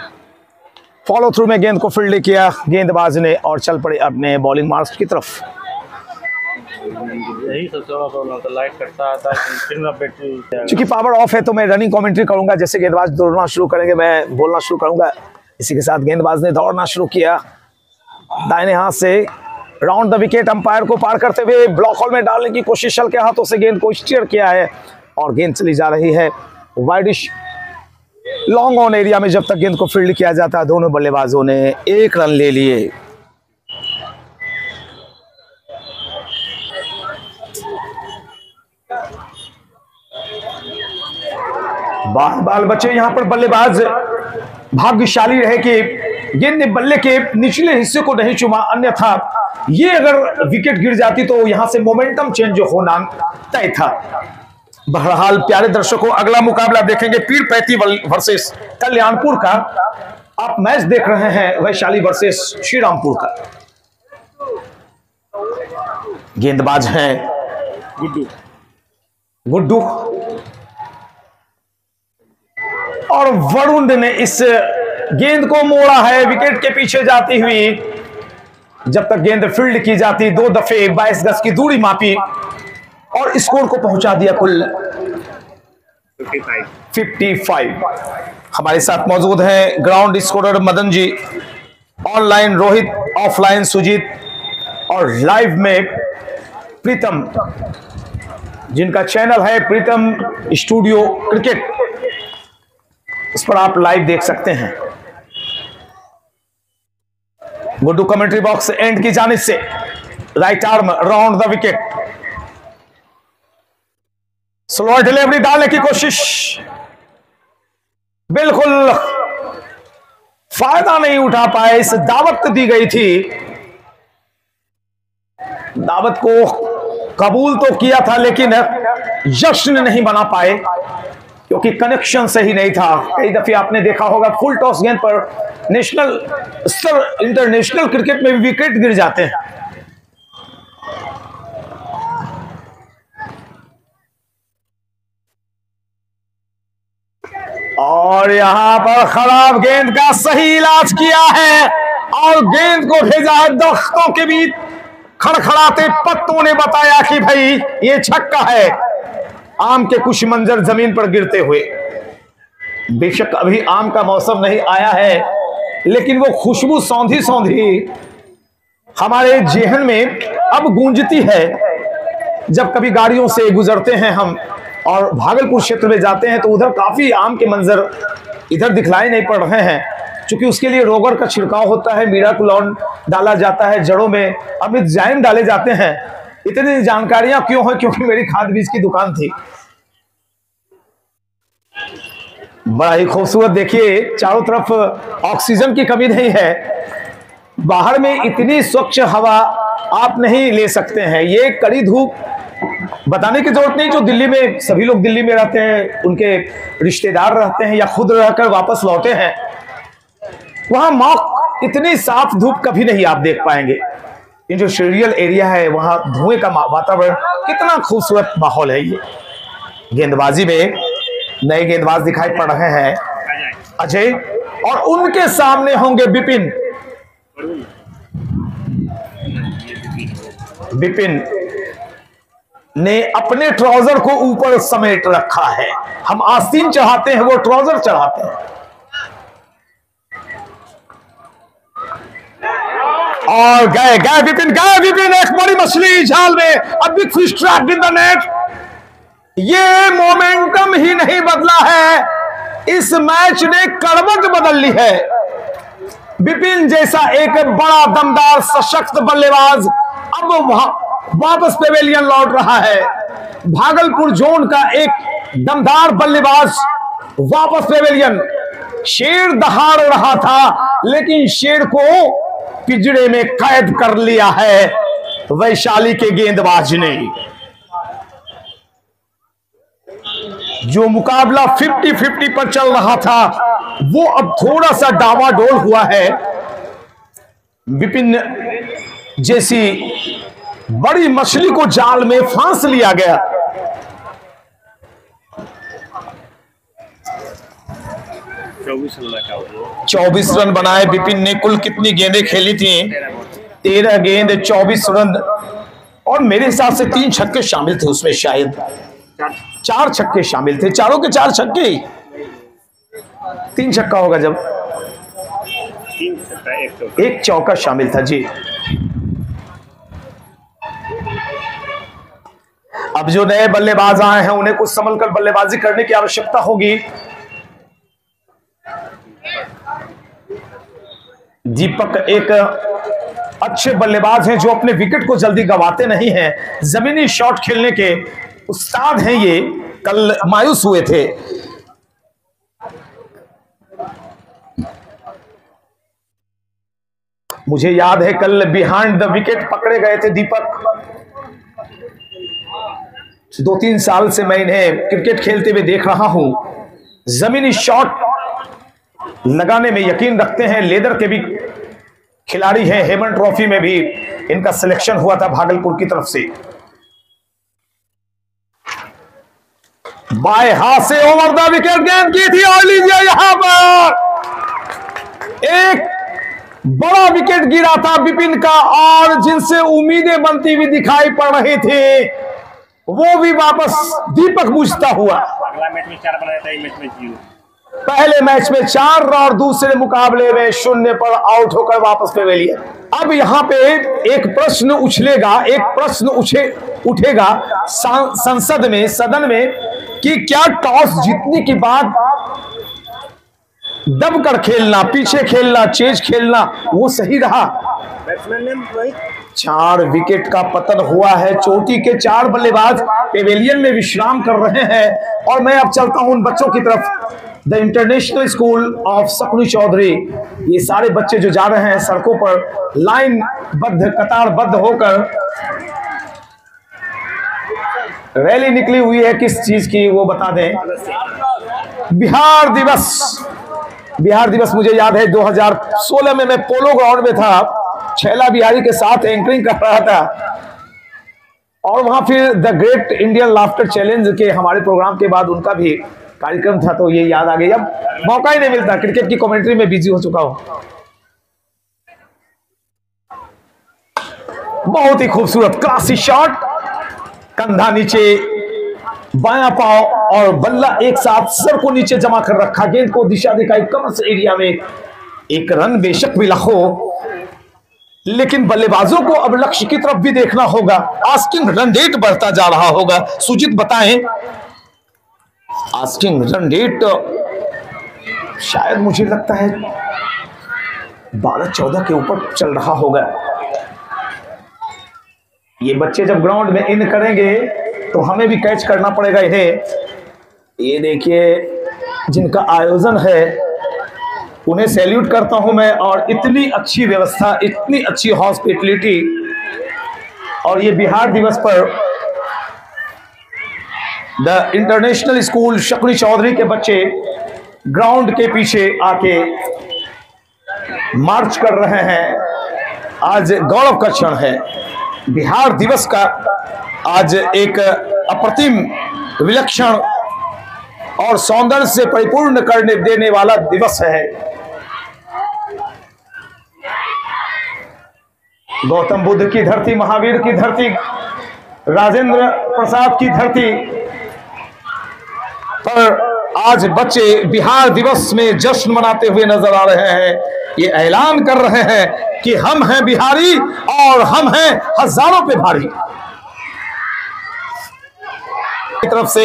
फॉलो थ्रू में गेंद को फील्ड किया गेंदबाज ने और चल पड़े अपने बॉलिंग मार्क्स की तरफ। यही सबसे बड़ा प्रॉब्लम था, लाइट कटता आता है। चूंकि पावर ऑफ है तो मैं रनिंग कमेंट्री करूंगा। जैसे गेंदबाज दौड़ना शुरू करेंगे मैं बोलना शुरू करूंगा। इसी के साथ गेंदबाज ने दौड़ना शुरू किया दाहिने हाथ से राउंड द विकेट। अंपायर को पार करते हुए ब्लॉक होल में डालने की कोशिश हल्के हाथों से गेंद को स्टीयर किया है और गेंद चली जा रही है वाइडिश लॉन्ग ऑन एरिया में। जब तक गेंद को फील्ड किया जाता है दोनों बल्लेबाजों ने 1 रन ले लिए। बाल बच्चे यहां पर बल्लेबाज भाग्यशाली रहे कि गेंद ने बल्ले के निचले हिस्से को नहीं चुमा, अन्यथा ये अगर विकेट गिर जाती तो यहां से मोमेंटम चेंज होना तय था। बहरहाल प्यारे दर्शकों अगला मुकाबला देखेंगे पीर पैती वर्सेस कल्याणपुर का। आप मैच देख रहे हैं वैशाली वर्सेस श्रीरामपुर का। गेंदबाज हैं गुड्डू और वरुण ने इस गेंद को मोड़ा है विकेट के पीछे जाती हुई। जब तक गेंद फील्ड की जाती 2 दफे 22 गज की दूरी मापी और स्कोर को पहुंचा दिया कुल 55। हमारे साथ मौजूद हैं ground scorer Madan ji, online Rohit, offline Sujit और लाइव में प्रीतम जिनका चैनल है प्रीतम स्टूडियो क्रिकेट। इस पर आप लाइव देख सकते हैं। गुड्डू कमेंट्री बॉक्स एंड की जानिब से right arm round the wicket. Slow delivery डालने की कोशिश, बिल्कुल फायदा नहीं उठा पाए। इस दावत दी गई थी, दावत को कबूल तो किया था लेकिन जश्न नहीं बना पाए क्योंकि कनेक्शन सही नहीं था। कई दफे आपने देखा होगा फुल टॉस गेंद पर नेशनल स्तर इंटरनेशनल क्रिकेट में भी विकेट गिर जाते हैं। और यहां पर खराब गेंद का सही इलाज किया है और गेंद को भेजा है दरख्तों के बीच। खड़खड़ाते पत्तों ने बताया कि भाई ये छक्का है। आम के कुछ मंजर जमीन पर गिरते हुए, बेशक अभी आम का मौसम नहीं आया है लेकिन वो खुशबू सौंधी सौंधी हमारे जेहन में अब गूंजती है। जब कभी गाड़ियों से गुजरते हैं हम और भागलपुर क्षेत्र में जाते हैं तो उधर काफी आम के मंजर इधर दिखलाई नहीं पड़ रहे हैं क्योंकि उसके लिए रोगर का छिड़काव होता है, मीराकुलॉन डाला जाता है, जड़ों में अमृत जाइम डाले जाते हैं। इतनी जानकारियां क्यों है? क्योंकि मेरी खाद बीज की दुकान थी। बड़ा ही खूबसूरत। देखिए चारों तरफ ऑक्सीजन की कमी नहीं है, बाहर में इतनी स्वच्छ हवा आप नहीं ले सकते हैं। ये कड़ी धूप, बताने की जरूरत नहीं, जो दिल्ली में सभी लोग दिल्ली में रहते हैं, उनके रिश्तेदार रहते हैं या खुद रहकर वापस लौटे हैं, वहां मौक इतनी साफ धूप कभी नहीं आप देख पाएंगे। ये जो शेरियल एरिया है वहां धुएं का वातावरण, कितना खूबसूरत माहौल है। ये गेंदबाजी में नए गेंदबाज दिखाई पड़ रहे हैं, अजय, और उनके सामने होंगे विपिन। विपिन ने अपने ट्राउजर को ऊपर समेट रखा है। हम आस्तीन चढ़ाते हैं, वो ट्राउजर चढ़ाते हैं। और गए विपिन, एक बड़ी मछली झाल में, a big fish trapped in the net. ये मोमेंटम ही नहीं बदला है, इस मैच ने करवट बदल ली है। विपिन जैसा एक बड़ा दमदार सशक्त बल्लेबाज अब वापस पेवेलियन लौट रहा है। भागलपुर जोन का एक दमदार बल्लेबाज वापस पेवेलियन। शेर दहाड़ रहा था, लेकिन शेर को पिंजरे में कैद कर लिया है वैशाली के गेंदबाज ने। जो मुकाबला 50-50 पर चल रहा था, वो अब थोड़ा सा डावाडोल हुआ है। विपिन जैसी बड़ी मछली को जाल में फांस लिया गया। का 24 रन बनाए विपिन ने। कुल कितनी गेंदें खेली थी? 13 गेंद, 24 रन, और मेरे हिसाब से 3 छक्के शामिल थे उसमें, शायद 4 छक्के शामिल थे। चारों के 4 छक्के, 3 छक्का होगा जब, 1 चौका शामिल था जी। अब जो नए बल्लेबाज आए हैं उन्हें कुछ संभलकर बल्लेबाजी करने की आवश्यकता होगी। दीपक एक अच्छे बल्लेबाज हैं जो अपने विकेट को जल्दी गंवाते नहीं हैं, जमीनी शॉट खेलने के उस्ताद हैं। ये कल मायूस हुए थे। मुझे याद है कल बिहाइंड द विकेट पकड़े गए थे दीपक। 2-3 साल से मैं इन्हें क्रिकेट खेलते हुए देख रहा हूं। जमीनी शॉट लगाने में यकीन रखते हैं। लेदर के भी खिलाड़ी हैं, हेमन ट्रॉफी में भी इनका सिलेक्शन हुआ था भागलपुर की तरफ से। बाएं हाथ से ओवर द विकेट गेंद की थी, और लीजिए यहां पर एक बड़ा विकेट गिरा था विपिन का, और जिनसे उम्मीदें बनती हुई दिखाई पड़ रही थी, वो भी वापस दीपक बुझता हुआ। अगला मैच में 4 बनाया था, इस मैच में 0। पहले मैच में 4 और दूसरे मुकाबले में 0 पर आउट होकर वापस पेवेलियन। अब यहां पे एक प्रश्न उछलेगा, एक प्रश्न उठेगा संसद में, सदन में, कि क्या टॉस जीतने के बाद दबकर खेलना, पीछे खेलना, चेज खेलना, वो सही रहा? 4 विकेट का पतन हुआ है। चोटी के 4 बल्लेबाज पेवेलियन में विश्राम कर रहे हैं। और मैं अब चलता हूं उन बच्चों की तरफ। द इंटरनेशनल स्कूल ऑफ सकनी चौधरी, ये सारे बच्चे जो जा रहे हैं सड़कों पर लाइन बद्ध, कतारबद्ध होकर, रैली निकली हुई है किस चीज की वो बता दें। बिहार दिवस मुझे याद है 2016 में मैं पोलो ग्राउंड में था, छैला बिहारी के साथ एंकरिंग कर रहा था, और वहां फिर the great Indian laughter challenge के हमारे प्रोग्राम के बाद उनका भी कार्यक्रम था, तो ये याद आ गई। अब मौका ही नहीं मिलता, क्रिकेट की कमेंट्री में बिजी हो चुका हूं। बहुत ही खूबसूरत क्लासी शॉट, कंधा नीचे, बायां पांव और बल्ला एक साथ सर को नीचे जमा कर रखा, गेंद को दिशा दिखाई कमर्स एरिया में। एक रन बेशक मिला हो, लेकिन बल्लेबाजों को अब लक्ष्य की तरफ भी देखना होगा। आस्किंग रन रेट बढ़ता जा रहा होगा। सुजीत बताएं, आस्किंग रन रेट शायद मुझे लगता है 12-14 के ऊपर चल रहा होगा। ये बच्चे जब ग्राउंड में इन करेंगे तो हमें भी कैच करना पड़ेगा इन्हें। ये देखिए जिनका आयोजन है उन्हें सैल्यूट करता हूं मैं। और इतनी अच्छी व्यवस्था, इतनी अच्छी हॉस्पिटलिटी, और ये बिहार दिवस पर the international school Shakri Chaudhary के बच्चे ग्राउंड के पीछे आके मार्च कर रहे हैं। आज गौरव का क्षण है, बिहार दिवस का आज एक अप्रतिम, विलक्षण और सौंदर्य से परिपूर्ण करने देने वाला दिवस है। गौतम बुद्ध की धरती, महावीर की धरती, राजेंद्र प्रसाद की धरती पर आज बच्चे बिहार दिवस में जश्न मनाते हुए नजर आ रहे हैं। ये ऐलान कर रहे हैं कि हम हैं बिहारी और हम हैं हजारों पे भारी। की तरफ से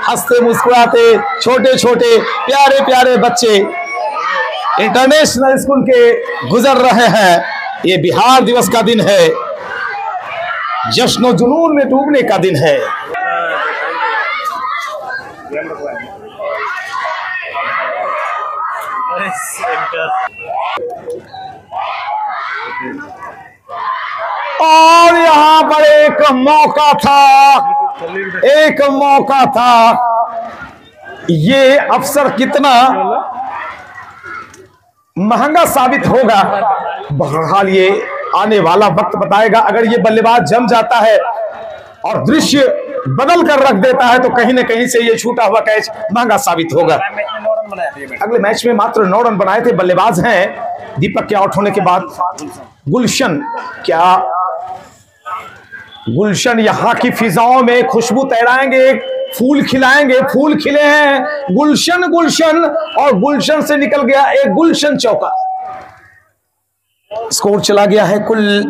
हंसते मुस्कुराते छोटे छोटे प्यारे प्यारे बच्चे इंटरनेशनल स्कूल के गुजर रहे हैं। ये बिहार दिवस का दिन है, जश्न जुनून में डूबने का दिन है। और यहां पर एक मौका था, ये अवसर कितना महंगा साबित होगा, बहरहाल ये आने वाला वक्त बताएगा। अगर ये बल्लेबाज जम जाता है और दृश्य बदल कर रख देता है तो कहीं ना कहीं से ये छूटा हुआ कैच महंगा साबित होगा। अगले मैच में मात्र 9 रन बनाए थे बल्लेबाज हैं दीपक के आउट होने के बाद। गुलशन यहाँ की फिजाओं में खुशबू तैराएंगे, फूल खिलाएंगे। फूल खिले हैं, गुलशन गुलशन, और गुलशन से निकल गया एक गुलशन चौका। स्कोर चला गया है कुल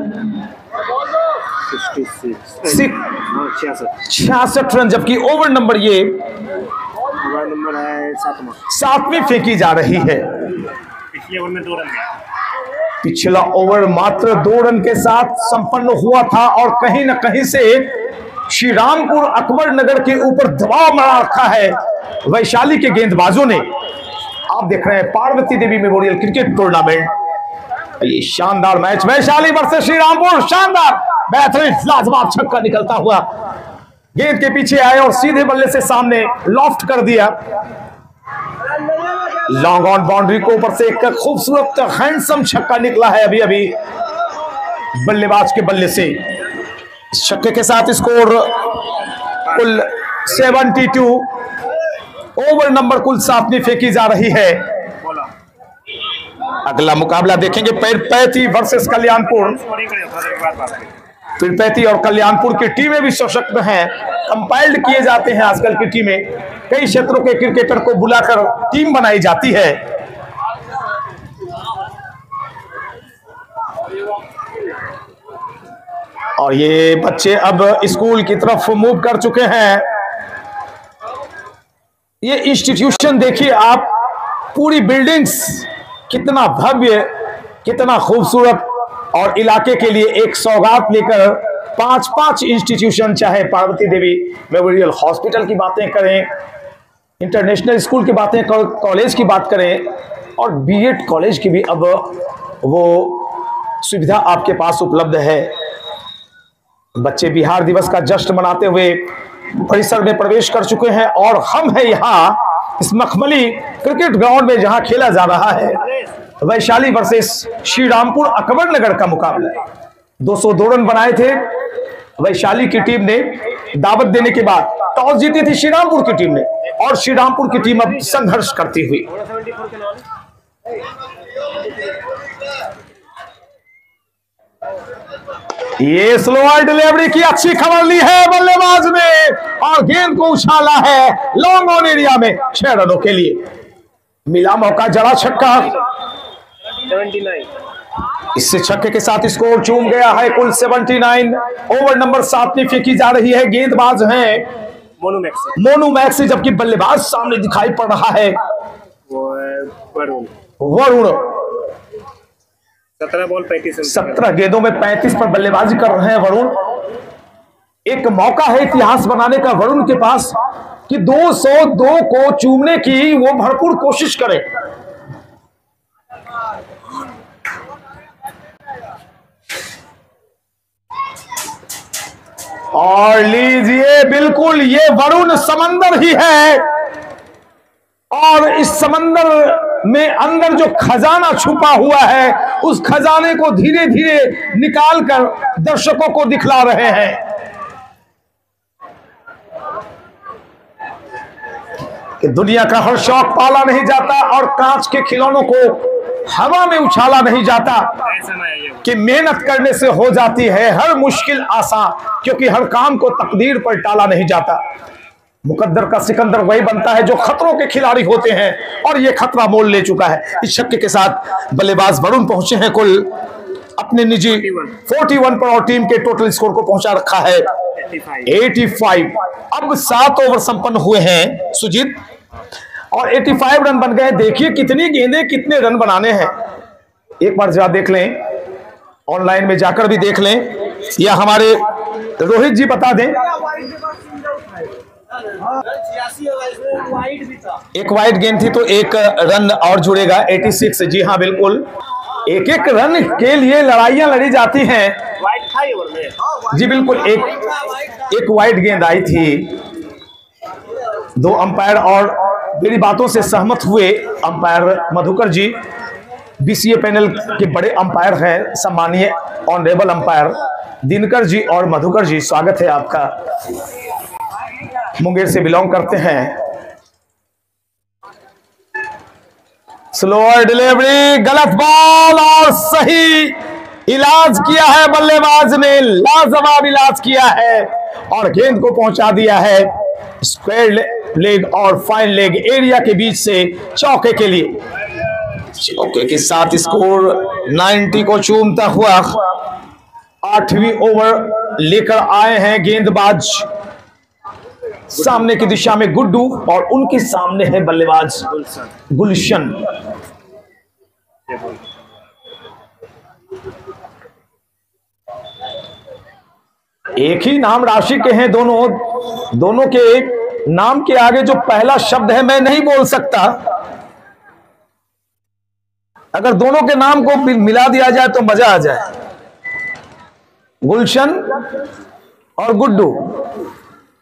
66 रन, जबकि ओवर नंबर ये 7वीं फेंकी जा रही है। पिछले ओवर में 2 रन, पिछला ओवर मात्र 2 रन के साथ संपन्न हुआ था और कहीं न कहीं से श्री रामपुर अकबर नगर के ऊपर दबाव बना रखा है वैशाली के गेंदबाजों ने। आप देख रहे हैं Parvati Devi memorial cricket tournament, ये शानदार मैच वैशाली वर्सेस श्री रामपुर। शानदार, बेहतरीन, लाजवाब छक्का निकलता हुआ गेंद के पीछे आए और सीधे बल्ले से सामने लॉफ्ट कर दिया। लॉन्ग ऑन बाउंड्री को ऊपर से एक खूबसूरत हैंडसम छक्का निकला है अभी अभी बल्लेबाज के बल्ले से। इस छक्के के साथ स्कोर कुल 72, ओवर नंबर कुल 7वीं फेंकी जा रही है। अगला मुकाबला देखेंगे पीरपैंती वर्सेस कल्याणपुर। पीरपैंती और कल्याणपुर की टीमें भी सशक्त हैं, कंपाइल्ड किए जाते हैं आजकल की टीमें। कई क्षेत्रों के क्रिकेटर को बुलाकर टीम बनाई जाती है। और ये बच्चे अब स्कूल की तरफ मूव कर चुके हैं। ये इंस्टीट्यूशन देखिए आप, पूरी बिल्डिंग्स, कितना भव्य, कितना खूबसूरत, और इलाके के लिए एक सौगात लेकर 5-5 इंस्टीट्यूशन, चाहे पार्वती देवी मेमोरियल हॉस्पिटल की बातें करें, इंटरनेशनल स्कूल की बातें, कॉलेज की बात करें, और बीएड कॉलेज की भी अब वो सुविधा आपके पास उपलब्ध है। बच्चे बिहार दिवस का जश्न मनाते हुए परिसर में प्रवेश कर चुके हैं और हम हैं यहाँ इस मखमली क्रिकेट ग्राउंड में जहां खेला जा रहा है वैशाली वर्सेस श्री रामपुर अकबर नगर का मुकाबला। 202 रन बनाए थे वैशाली की टीम ने। दावत देने के बाद टॉस जीती थी श्री रामपुर की टीम ने, और श्री रामपुर की टीम अब संघर्ष करती हुई। ये स्लोअर डिलीवरी की अच्छी खबर ली है बल्लेबाज ने और गेंद को उछाला है लॉन्ग ऑन एरिया में 6 रनों के लिए। मिला मौका, जड़ा छक्का। 79। इससे छक्के के साथ स्कोर चूम गया है कुल 79। ओवर नंबर 7 फेंकी जा रही है। गेंदबाज हैं मोनू मैक्स, जबकि बल्लेबाज सामने दिखाई पड़ रहा है वरुण। 17 बॉल 35 17 गेंदों में 35 पर बल्लेबाजी कर रहे हैं वरुण। एक मौका है इतिहास बनाने का वरुण के पास, कि 202 को चूमने की वो भरपूर कोशिश करे। और लीजिए, बिल्कुल ये वरुण समंदर ही है, और इस समंदर में अंदर जो खजाना छुपा हुआ है, उस खजाने को धीरे धीरे निकालकर दर्शकों को दिखला रहे हैं कि दुनिया का हर शौक पाला नहीं जाता और कांच के खिलौनों को हवा में उछाला नहीं जाता, कि मेहनत करने से हो जाती है हर मुश्किल आसान, क्योंकि हर काम को तकदीर पर टाला नहीं जाता। मुकद्दर का सिकंदर वही बनता है जो खतरों के खिलाड़ी होते हैं, और ये खतरा मोल ले चुका है। इस छक्के के साथ बल्लेबाज वरुण पहुंचे हैं कुल अपने निजी 41 पर, और टीम के टोटल स्कोर को पहुंचा रखा है 85। अब 7 ओवर संपन्न हुए हैं सुजीत, और 85 रन बन गए। देखिए कितनी गेंदें कितने रन बनाने हैं, एक बार जरा देख लें, ऑनलाइन में जाकर भी देख लें, या हमारे रोहित जी बता दें। एक वाइड गेंद थी तो एक रन और जुड़ेगा 86। जी हाँ बिल्कुल, एक एक रन के लिए लड़ाइयां लड़ी जाती हैं। जी बिल्कुल, एक वाइड गेंद आई थी। 2 अंपायर और मेरी बातों से सहमत हुए अंपायर मधुकर जी, बीसीए पैनल के बड़े अंपायर हैं, सम्मानीय ऑनरेबल अंपायर दिनकर जी और मधुकर जी, स्वागत है आपका। मुंगेर से बिलोंग करते हैं। स्लोअर डिलीवरी, गलत बॉल, और सही इलाज किया है बल्लेबाज ने, लाजवाब इलाज किया है और गेंद को पहुंचा दिया है स्क्वायर लेग और फाइन लेग एरिया के बीच से चौके के लिए। चौके के साथ स्कोर 90 को चूमता हुआ 8वीं ओवर लेकर आए हैं गेंदबाज। सामने की दिशा में गुड्डू और उनके सामने है बल्लेबाज गुलशन। एक ही नाम राशि के हैं दोनों के नाम के आगे जो पहला शब्द है मैं नहीं बोल सकता। अगर दोनों के नाम को मिला दिया जाए तो मजा आ जाए। गुलशन और गुड्डू,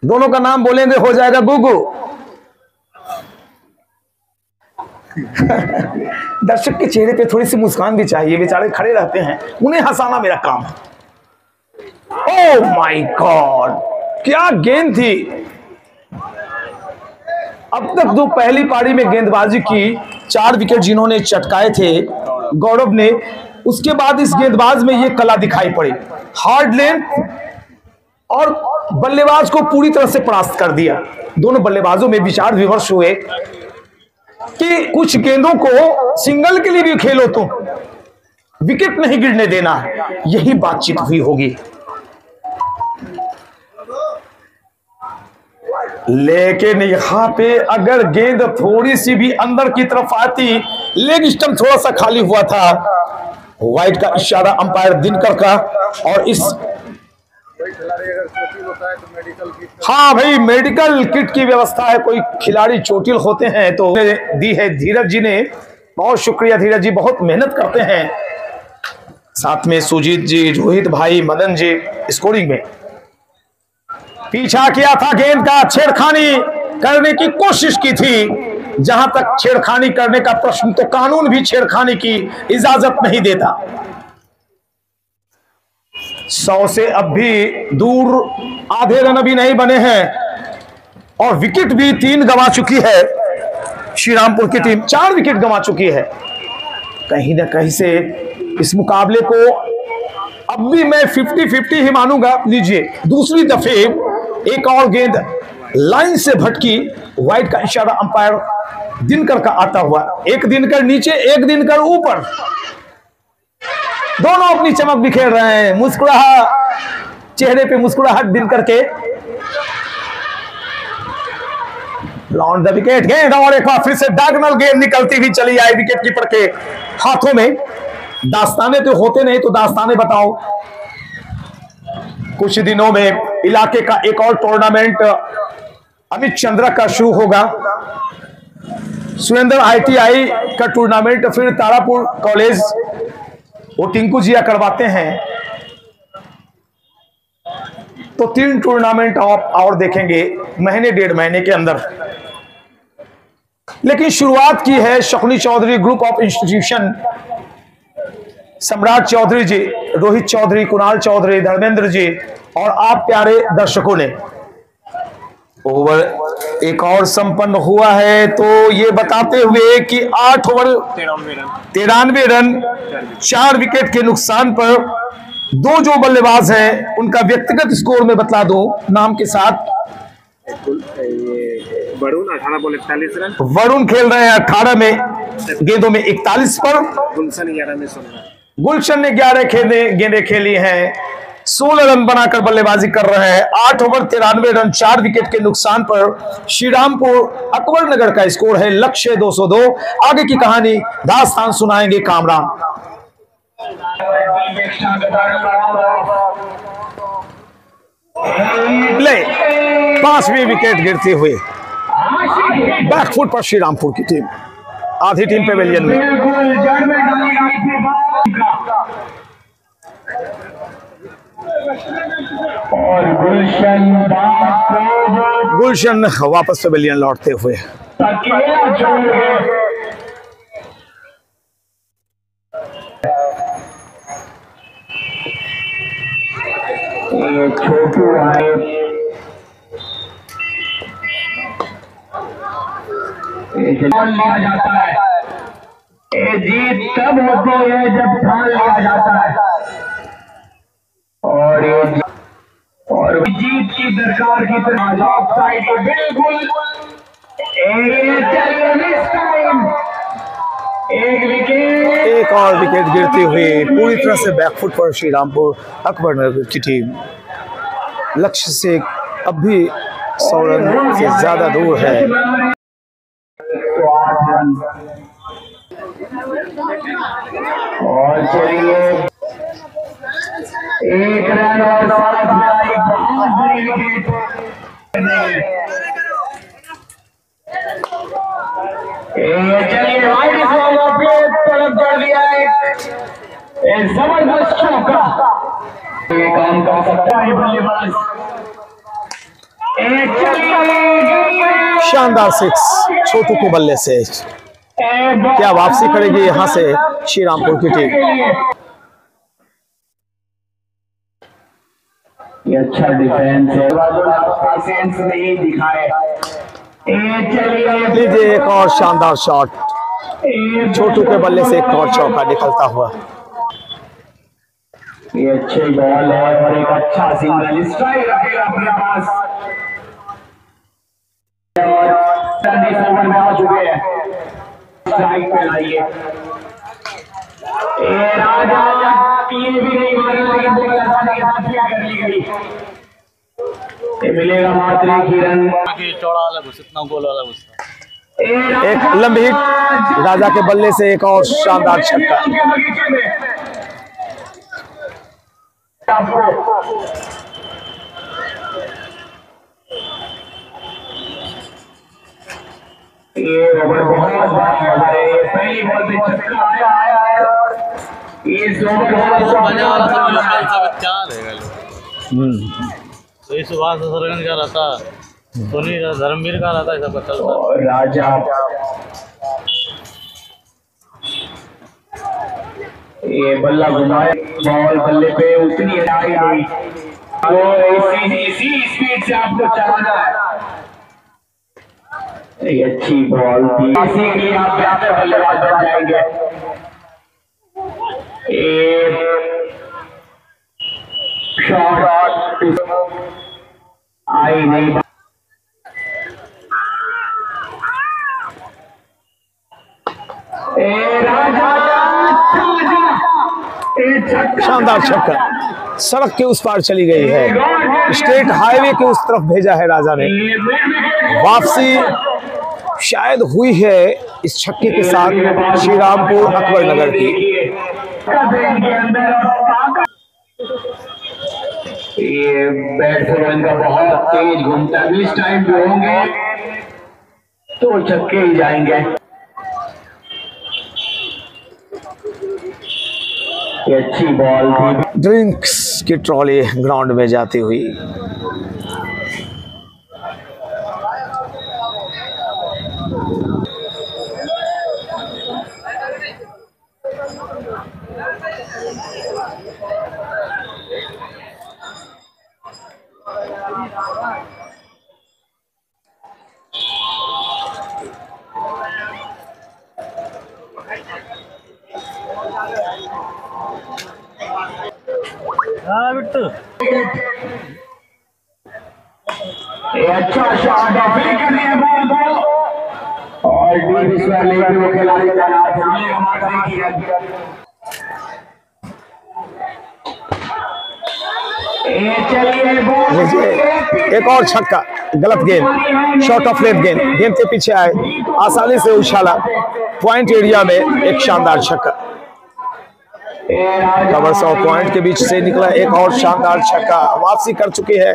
दोनों का नाम बोलेंगे हो जाएगा गुगू। दर्शक के चेहरे पे थोड़ी सी मुस्कान भी चाहिए, बेचारे खड़े रहते हैं, उन्हें हंसाना मेरा काम है। ओह माय गॉड, क्या गेंद थी। अब तक जो पहली पारी में गेंदबाजी की 4 विकेट जिन्होंने चटकाए थे गौरव ने, उसके बाद इस गेंदबाज में ये कला दिखाई पड़ी, हार्ड लेंथ, और बल्लेबाज को पूरी तरह से परास्त कर दिया। दोनों बल्लेबाजों में विचार विमर्श हुए कि कुछ गेंदों को सिंगल के लिए भी खेलो तो विकेट नहीं गिरने देना है, यही बातचीत हुई होगी। लेकिन यहां पे अगर गेंद थोड़ी सी भी अंदर की तरफ आती, लेग स्टंप थोड़ा सा खाली हुआ था, वाइड का इशारा अंपायर दिनकर का, और इस हाँ भाई मेडिकल किट की व्यवस्था है, कोई खिलाड़ी चोटिल होते हैं तो दी है धीरज जी ने, बहुत शुक्रिया धीरज जी, बहुत मेहनत करते हैं। साथ में सुजीत जी, रोहित भाई, मदन जी स्कोरिंग में पीछा किया था गेंद का, छेड़खानी करने की कोशिश की थी। जहां तक छेड़खानी करने का प्रश्न, तो कानून भी छेड़खानी की इजाजत नहीं देता। 100 से अब भी दूर, आधे रन अभी नहीं बने हैं, और विकेट भी 3 गंवा चुकी है श्रीरामपुर की टीम, 4 विकेट गंवा चुकी है। कहीं ना कहीं से इस मुकाबले को अब भी मैं 50-50 ही मानूंगा। लीजिए, दूसरी दफे एक और गेंद लाइन से भटकी, वाइड का इशारा अंपायर दिनकर का आता हुआ, एक दिनकर नीचे एक दिनकर ऊपर, दोनों अपनी चमक बिखेर रहे हैं, चेहरे पे मुस्कुराहट दिनकर के। लॉन्ड द विकेट गेंद, और एक बार फिर से डायगोनल गेंद निकलती हुई चली आई विकेट कीपर के हाथों में। दास्ताने तो होते नहीं तो दास्ताने बताओ। कुछ दिनों में इलाके का एक और टूर्नामेंट अमित चंद्रा का शुरू होगा। सुरेंद्र ITI का टूर्नामेंट, फिर तारापुर कॉलेज, वो टिंकू जिया करवाते हैं। तो 3 टूर्नामेंट आप और देखेंगे महीने 1.5 महीने के अंदर। लेकिन शुरुआत की है Shakuni Chaudhary group of institution, Samrat Chaudhary जी, रोहित चौधरी, कुणाल चौधरी, धर्मेंद्र जी और आप प्यारे दर्शकों ने। ओवर एक और संपन्न हुआ है, तो ये बताते हुए कि 8 ओवर 93 रन 4 विकेट के नुकसान पर 2 जो बल्लेबाज हैं उनका व्यक्तिगत स्कोर में बतला दूं नाम के साथ। वरुण 18 बॉल 41 रन, वरुण खेल रहे हैं 18 में गेंदों में 41 पर। गुलशन 11 में 16, गुलशन ने 11 गेंदें खेली हैं, 16 रन बनाकर बल्लेबाजी कर रहे हैं। 8 ओवर 93 रन 4 विकेट के नुकसान पर श्रीरामपुर अकबर नगर का स्कोर है। लक्ष्य 202। आगे की कहानी दास्तान सुनाएंगे कामरान। ले 5वीं विकेट गिरती हुई बैकफुट पर श्रीरामपुर की टीम, आधी टीम पेवेलियन में। और गुलशन वापस पेवेलियन लौटते हुए। छोटू आए लिया जाता है। ये जीत तब होती है जब ठान लिया जाता है, और जीत की दरकार की तरह ऑफ साइड के बिल्कुल एक विकेट, एक और विकेट गिरती हुई पूरी तरह से बैकफुट पर श्रीरामपुर अकबर नगर की टीम लक्ष्य से अब भी 100 रन से ज्यादा दूर है। और चलिए 1 रन और चलिए तरफ कर दिया एक जबरदस्त चौका, ये काम कर सकता है बल्लेबाज। शानदार 6 छोटू के बल्ले से। क्या वापसी करेगी यहां से श्रीरामपुर की टीम? ये अच्छा डिफेंस है, पेशेंस नहीं दिखाए। लीजिए एक और शानदार शॉट, छोटू के बल्ले से एक और चौका निकलता हुआ। ये अच्छे बॉल है और एक अच्छा सिंगल स्ट्राइक रखेगा अपने पास। ओवर में आ चुके हैं, स्ट्राइक पे लाइए। राजा ये भी नहीं मारा, लेकिन बॉल आसानी के साथ क्या कर ली गई। ये मिलेगा मात्र 1 रन। चौड़ा वाला घुस, इतना गोल वाला घुस। एक लंबी हिट राजा के बल्ले से, एक और शानदार छक्का। ये ओवर बहुत बड़ा है, पहली बॉल पे छक्का आया इस ओवर तो इस सुभाष सरगन का रहता, सोनी धर्मवीर का रहता, सबका चलता। और राजा ये बल्ला घुमाए, बॉल बल्ले पे उतनी आई नहीं, तो इसी स्पीड से आपको चलाना है। ये अच्छी बॉल थी, इसी के लिए आप बेहतर बल्लेबाज बन जाएंगे। शॉट आई नहीं, शानदार छक्का सड़क के उस पार चली गई है, स्टेट हाईवे के उस तरफ भेजा है राजा ने। वापसी शायद हुई है इस छक्के के साथ श्रीरामपुर अकबर नगर की। ये बैट थ्रो इनका बहुत तेज घूमता है, इस टाइम पे होंगे तो छक्के ही जाएंगे। ये अच्छी बॉल थी। ड्रिंक्स की ट्रॉली ग्राउंड में जाती हुई। हाँ बिट्टू, ये अच्छा शॉट है, फ्लिक कर दिया बॉल को और डीप स्क्वायर लेके वो खिलाड़ी तैनात है। ये चलिए बॉल, एक और छक्का, गलत गेंद, शॉट ऑफ लेग गेंद, गेंद के पीछे आए, आसानी से उछाला, पॉइंट एरिया में एक शानदार छक्का, कवर्स और पॉइंट के बीच से निकला एक और शानदार छक्का। वापसी कर चुकी है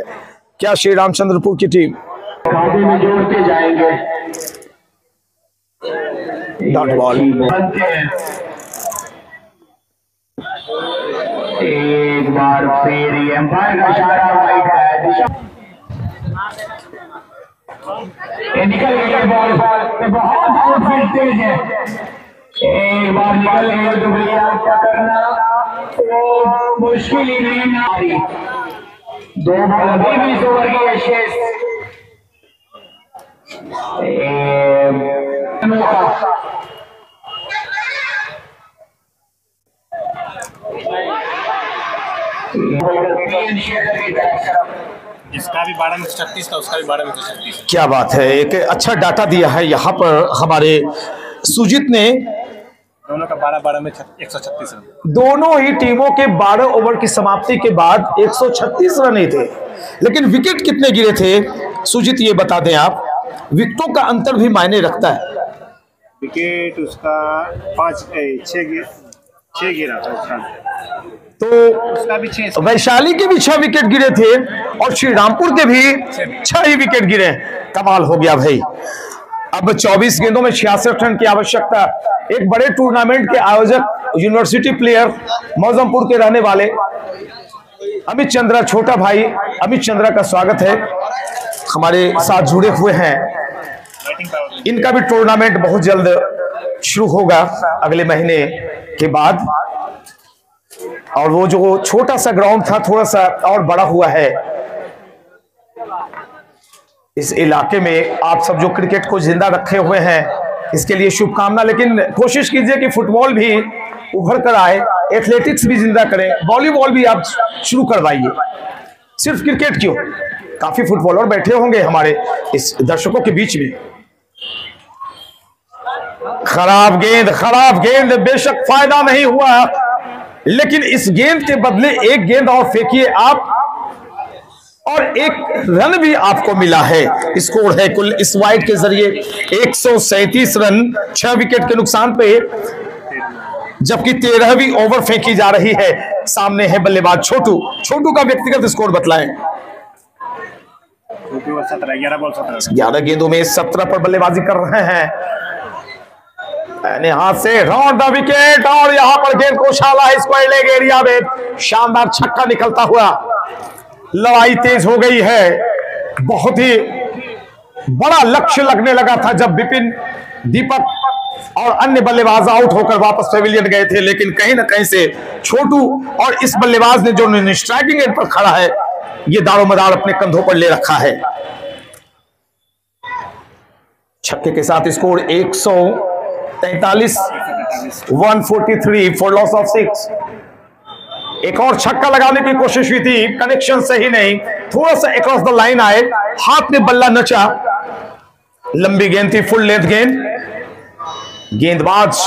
क्या श्री रामचंद्रपुर की टीम। खाते में जोड़ते जाएंगे। Dot ball. एक बार फिर एम्पायर का इशारा वाइड है, दिशा ये निकल गई बॉल, बहुत आउटफील्ड तेज है। एक बार निकल गई तो भैया पकड़ना तो मुश्किल ही नहीं आ रही। दो बॉल अभी भी इस ओवर की है शेष। जिसका भी 12 में 36 था उसका भी 12 में 36। क्या बात है, एक अच्छा डाटा दिया है यहाँ पर हमारे सुजीत ने। दोनों का 12-12 में 136 रन। दोनों ही टीमों के 12 ओवर की समाप्ति के बाद 136 रन ही थे, लेकिन विकेट कितने गिरे थे सुजीत ये बता दें आप। विकेटों का अंतर भी मायने रखता है। विकेट उसका 6 गिरा था उसका, तो उसका भी 6। वैशाली के भी 6 विकेट गिरे थे और श्री रामपुर के भी 6 ही विकेट गिरे। कमाल हो गया भाई। अब 24 गेंदों में 66 रन की आवश्यकता। एक बड़े टूर्नामेंट के आयोजक यूनिवर्सिटी प्लेयर मौजमपुर के रहने वाले अमित चंद्रा, छोटा भाई अमित चंद्रा का स्वागत है, हमारे साथ जुड़े हुए हैं। इनका भी टूर्नामेंट बहुत जल्द शुरू होगा अगले महीने के बाद, और वो जो छोटा सा ग्राउंड था थोड़ा सा और बड़ा हुआ है। इस इलाके में आप सब जो क्रिकेट को जिंदा रखे हुए हैं इसके लिए शुभकामना, लेकिन कोशिश कीजिए कि फुटबॉल भी उभर कर आए, एथलेटिक्स भी जिंदा करें, वॉलीबॉल भी आप शुरू करवाइए। सिर्फ क्रिकेट क्यों, काफी फुटबॉलर बैठे होंगे हमारे इस दर्शकों के बीच में। खराब गेंद, बेशक फायदा नहीं हुआ, लेकिन इस गेंद के बदले एक गेंद और फेंकिए आप और एक रन भी आपको मिला है। स्कोर है कुल इस वाइड के जरिए 137 रन 6 विकेट के नुकसान पे, जबकि 13वीं ओवर फेंकी जा रही है। सामने है बल्लेबाज छोटू का व्यक्तिगत स्कोर बतलाएं। 11 गेंदों में 17 पर बल्लेबाजी कर रहे हैं। हाथ से राउंड द विकेट और यहां पर गेंद को उछाला है स्क्वायर लेग एरिया में, शानदार छक्का निकलता हुआ। लड़ाई तेज हो गई है, बहुत ही बड़ा लक्ष्य लगने लगा था जब विपिन, दीपक और अन्य बल्लेबाज आउट होकर वापस पेविलियन गए थे, लेकिन कहीं ना कहीं से छोटू और इस बल्लेबाज ने जो स्ट्राइकिंग एंड पर खड़ा है ये दारोमदार अपने कंधों पर ले रखा है। छक्के के साथ स्कोर 143, 143 फॉर लॉस ऑफ 6। एक और छक्का लगाने की कोशिश हुई थी, कनेक्शन सही नहीं, थोड़ा सा अक्रॉस द लाइन आए, हाथ में बल्ला नचा। लंबी गेंद थी, फुल लेंथ गेंद। गेंदबाज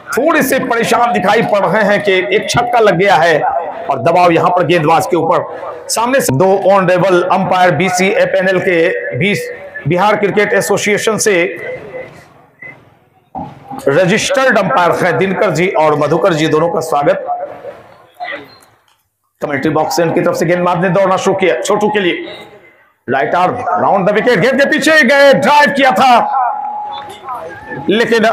थोड़े से परेशान दिखाई पड़ रहे हैं कि एक छक्का लग गया है और दबाव यहां पर गेंदबाज के ऊपर। सामने से 2 ऑनरेबल अंपायर BCFNL के बिहार क्रिकेट एसोसिएशन से रजिस्टर्ड अंपायर हैं दिनकर जी और मधुकर जी, दोनों का स्वागत। कमेंट्री बॉक्स से उनकी तरफ से गेंदबाज ने दौड़ना शुरू किया छोटू के लिए। Right arm round the wicket, गेंद के पीछे गए, ड्राइव किया था लेकिन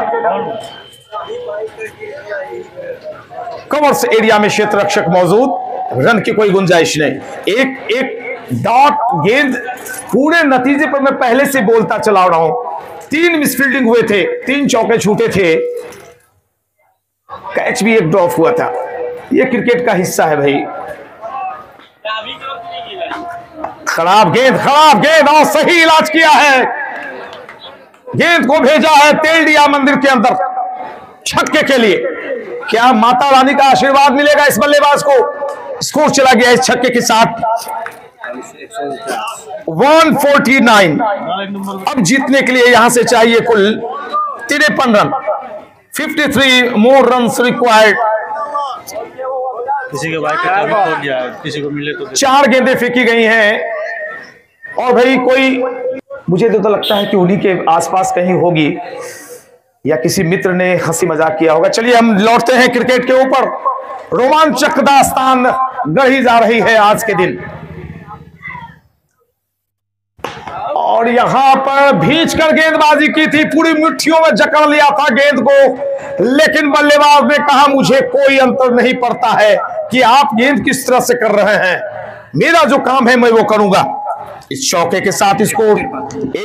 कवर्स एरिया में क्षेत्र रक्षक मौजूद, रन की कोई गुंजाइश नहीं। एक डॉट गेंद, पूरे नतीजे पर मैं पहले से बोलता चला रहा हूं, 3 मिसफील्डिंग हुए थे, 3 चौके छूटे थे, कैच भी एक ड्रॉप हुआ था। यह क्रिकेट का हिस्सा है भाई। खराब गेंद और सही इलाज किया है, गेंद को भेजा है तेलडिया मंदिर के अंदर छक्के के लिए। क्या माता रानी का आशीर्वाद मिलेगा इस बल्लेबाज को? स्कोर चला गया इस छक्के के साथ 149। अब जीतने के लिए यहां से चाहिए कुल 53 रन, 53 मोर रन रिक्वायर्ड। किसी के भाई का हो गया, किसी को मिले तो 4 गेंदें फेंकी गई हैं और भाई कोई, मुझे तो लगता है कि उन्हीं के आसपास कहीं होगी या किसी मित्र ने हंसी मजाक किया होगा। चलिए हम लौटते हैं क्रिकेट के ऊपर। रोमांचक दास्तान गढ़ी जा रही है आज के दिन और यहां पर भींचकर गेंदबाजी की थी, पूरी मुट्ठियों में जकड़ लिया था गेंद को, लेकिन बल्लेबाज ने कहा मुझे कोई अंतर नहीं पड़ता है कि आप गेंद किस तरह से कर रहे हैं, मेरा जो काम है मैं वो करूंगा। इस चौके के साथ स्कोर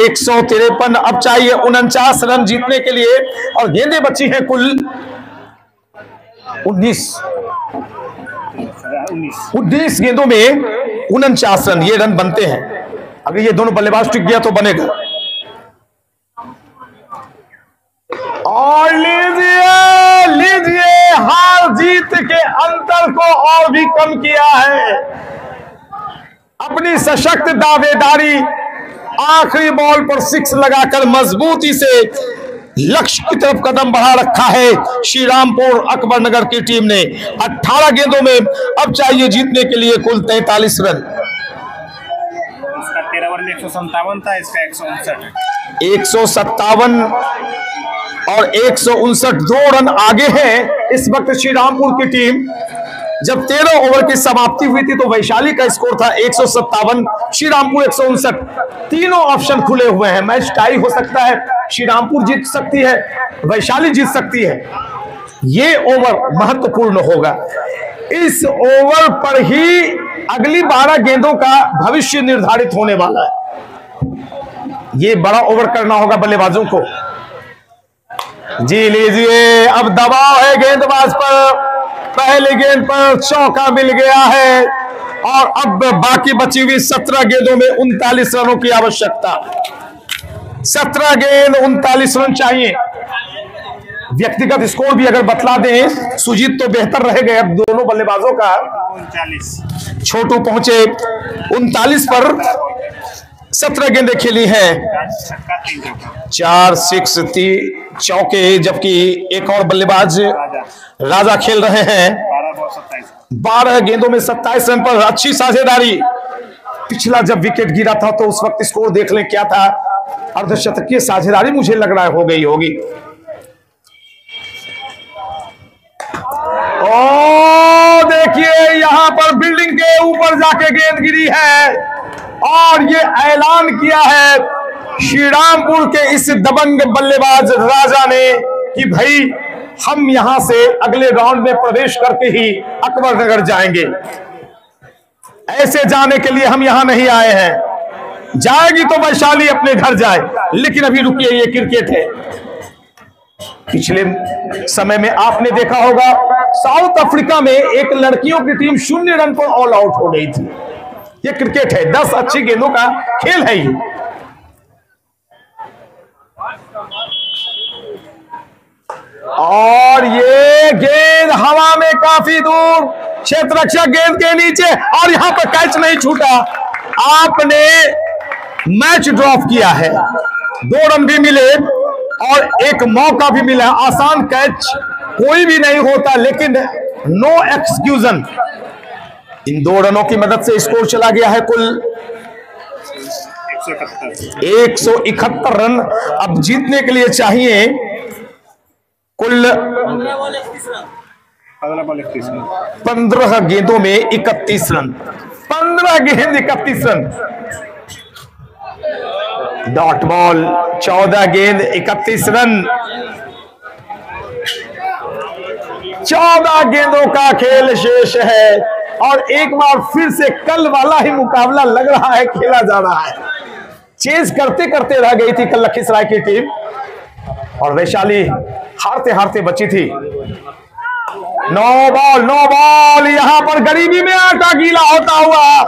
153। अब चाहिए 49 रन जीतने के लिए और गेंदें बची हैं कुल 19 गेंदों में 49 रन, ये रन बनते हैं। अगर ये दोनों बल्लेबाज टिक गया तो बनेगा। और लीजिए हार जीत के अंतर को और भी कम किया है। अपनी सशक्त दावेदारी, आखिरी बॉल पर 6 लगाकर मजबूती से लक्ष्य की तरफ कदम बढ़ा रखा है श्रीरामपुर अकबरनगर की टीम ने। 18 गेंदों में अब चाहिए जीतने के लिए कुल 43 रन। इसका 13 ओवर में 157 था, इसका 159। 157 और 159, 2 रन आगे है इस वक्त श्रीरामपुर की टीम। जब 13 ओवर की समाप्ति हुई थी तो वैशाली का स्कोर था 157, श्रीरामपुर 159। तीनों ऑप्शन खुले हुए हैं, मैच टाई हो सकता है, श्रीरामपुर जीत सकती है, वैशाली जीत सकती है। ये ओवर महत्वपूर्ण होगा, इस ओवर पर ही अगली 12 गेंदों का भविष्य निर्धारित होने वाला है। ये बड़ा ओवर करना होगा बल्लेबाजों को। जी लीजिए, अब दबाव है गेंदबाज पर, पहली गेंद पर चौका मिल गया है और अब बाकी बची हुई 17 गेंदों में 39 रनों की आवश्यकता। 17 गेंद 39 रन चाहिए। व्यक्तिगत स्कोर भी अगर बतला दें सुजीत तो बेहतर रहेगा। अब दोनों बल्लेबाजों का 39, छोटू पहुंचे 39 पर 17 गेंदें खेली हैं, 4 6 3 चौके, जबकि एक और बल्लेबाज राजा खेल रहे हैं। 12 गेंदों में 27 रन पर अच्छी साझेदारी। पिछला जब विकेट गिरा था तो उस वक्त स्कोर देख लें क्या था, अर्धशतकीय साझेदारी मुझे लग रहा है हो गई होगी। ओ देखिए यहां पर बिल्डिंग के ऊपर जाके गेंद गिरी है और ये ऐलान किया है श्रीरामपुर के इस दबंग बल्लेबाज राजा ने कि भाई हम यहां से अगले राउंड में प्रवेश करके ही अकबरनगर जाएंगे। ऐसे जाने के लिए हम यहां नहीं आए हैं, जाएगी तो वैशाली अपने घर जाए, लेकिन अभी रुकिए, ये क्रिकेट है। पिछले समय में आपने देखा होगा साउथ अफ्रीका में एक लड़कियों की टीम 0 रन पर ऑल आउट हो गई थी। ये क्रिकेट है, 10 अच्छी गेंदों का खेल है ये। और ये गेंद हवा में काफी दूर, क्षेत्र रक्षक गेंद के नीचे और यहां पर कैच नहीं छूटा। आपने मैच ड्रॉप किया है, 2 रन भी मिले और एक मौका भी मिला। आसान कैच कोई भी नहीं होता, लेकिन नो एक्सक्यूजन। इन 2 रनों की मदद से स्कोर चला गया है कुल 171 रन। अब जीतने के लिए चाहिए कुल 15 बॉल 31 रन। 15 गेंदों में 31 रन। 15 गेंद 31 रन। डॉट बॉल 14 गेंद 31 रन। 14 गेंदों का खेल शेष है और एक बार फिर से कल वाला ही मुकाबला लग रहा है खेला जा रहा है। चेज करते करते रह गई थी कल लखीसराय की टीम और वैशाली हारते हारते बची थी। नो बॉल यहां पर गरीबी में आटा गीला होता हुआ,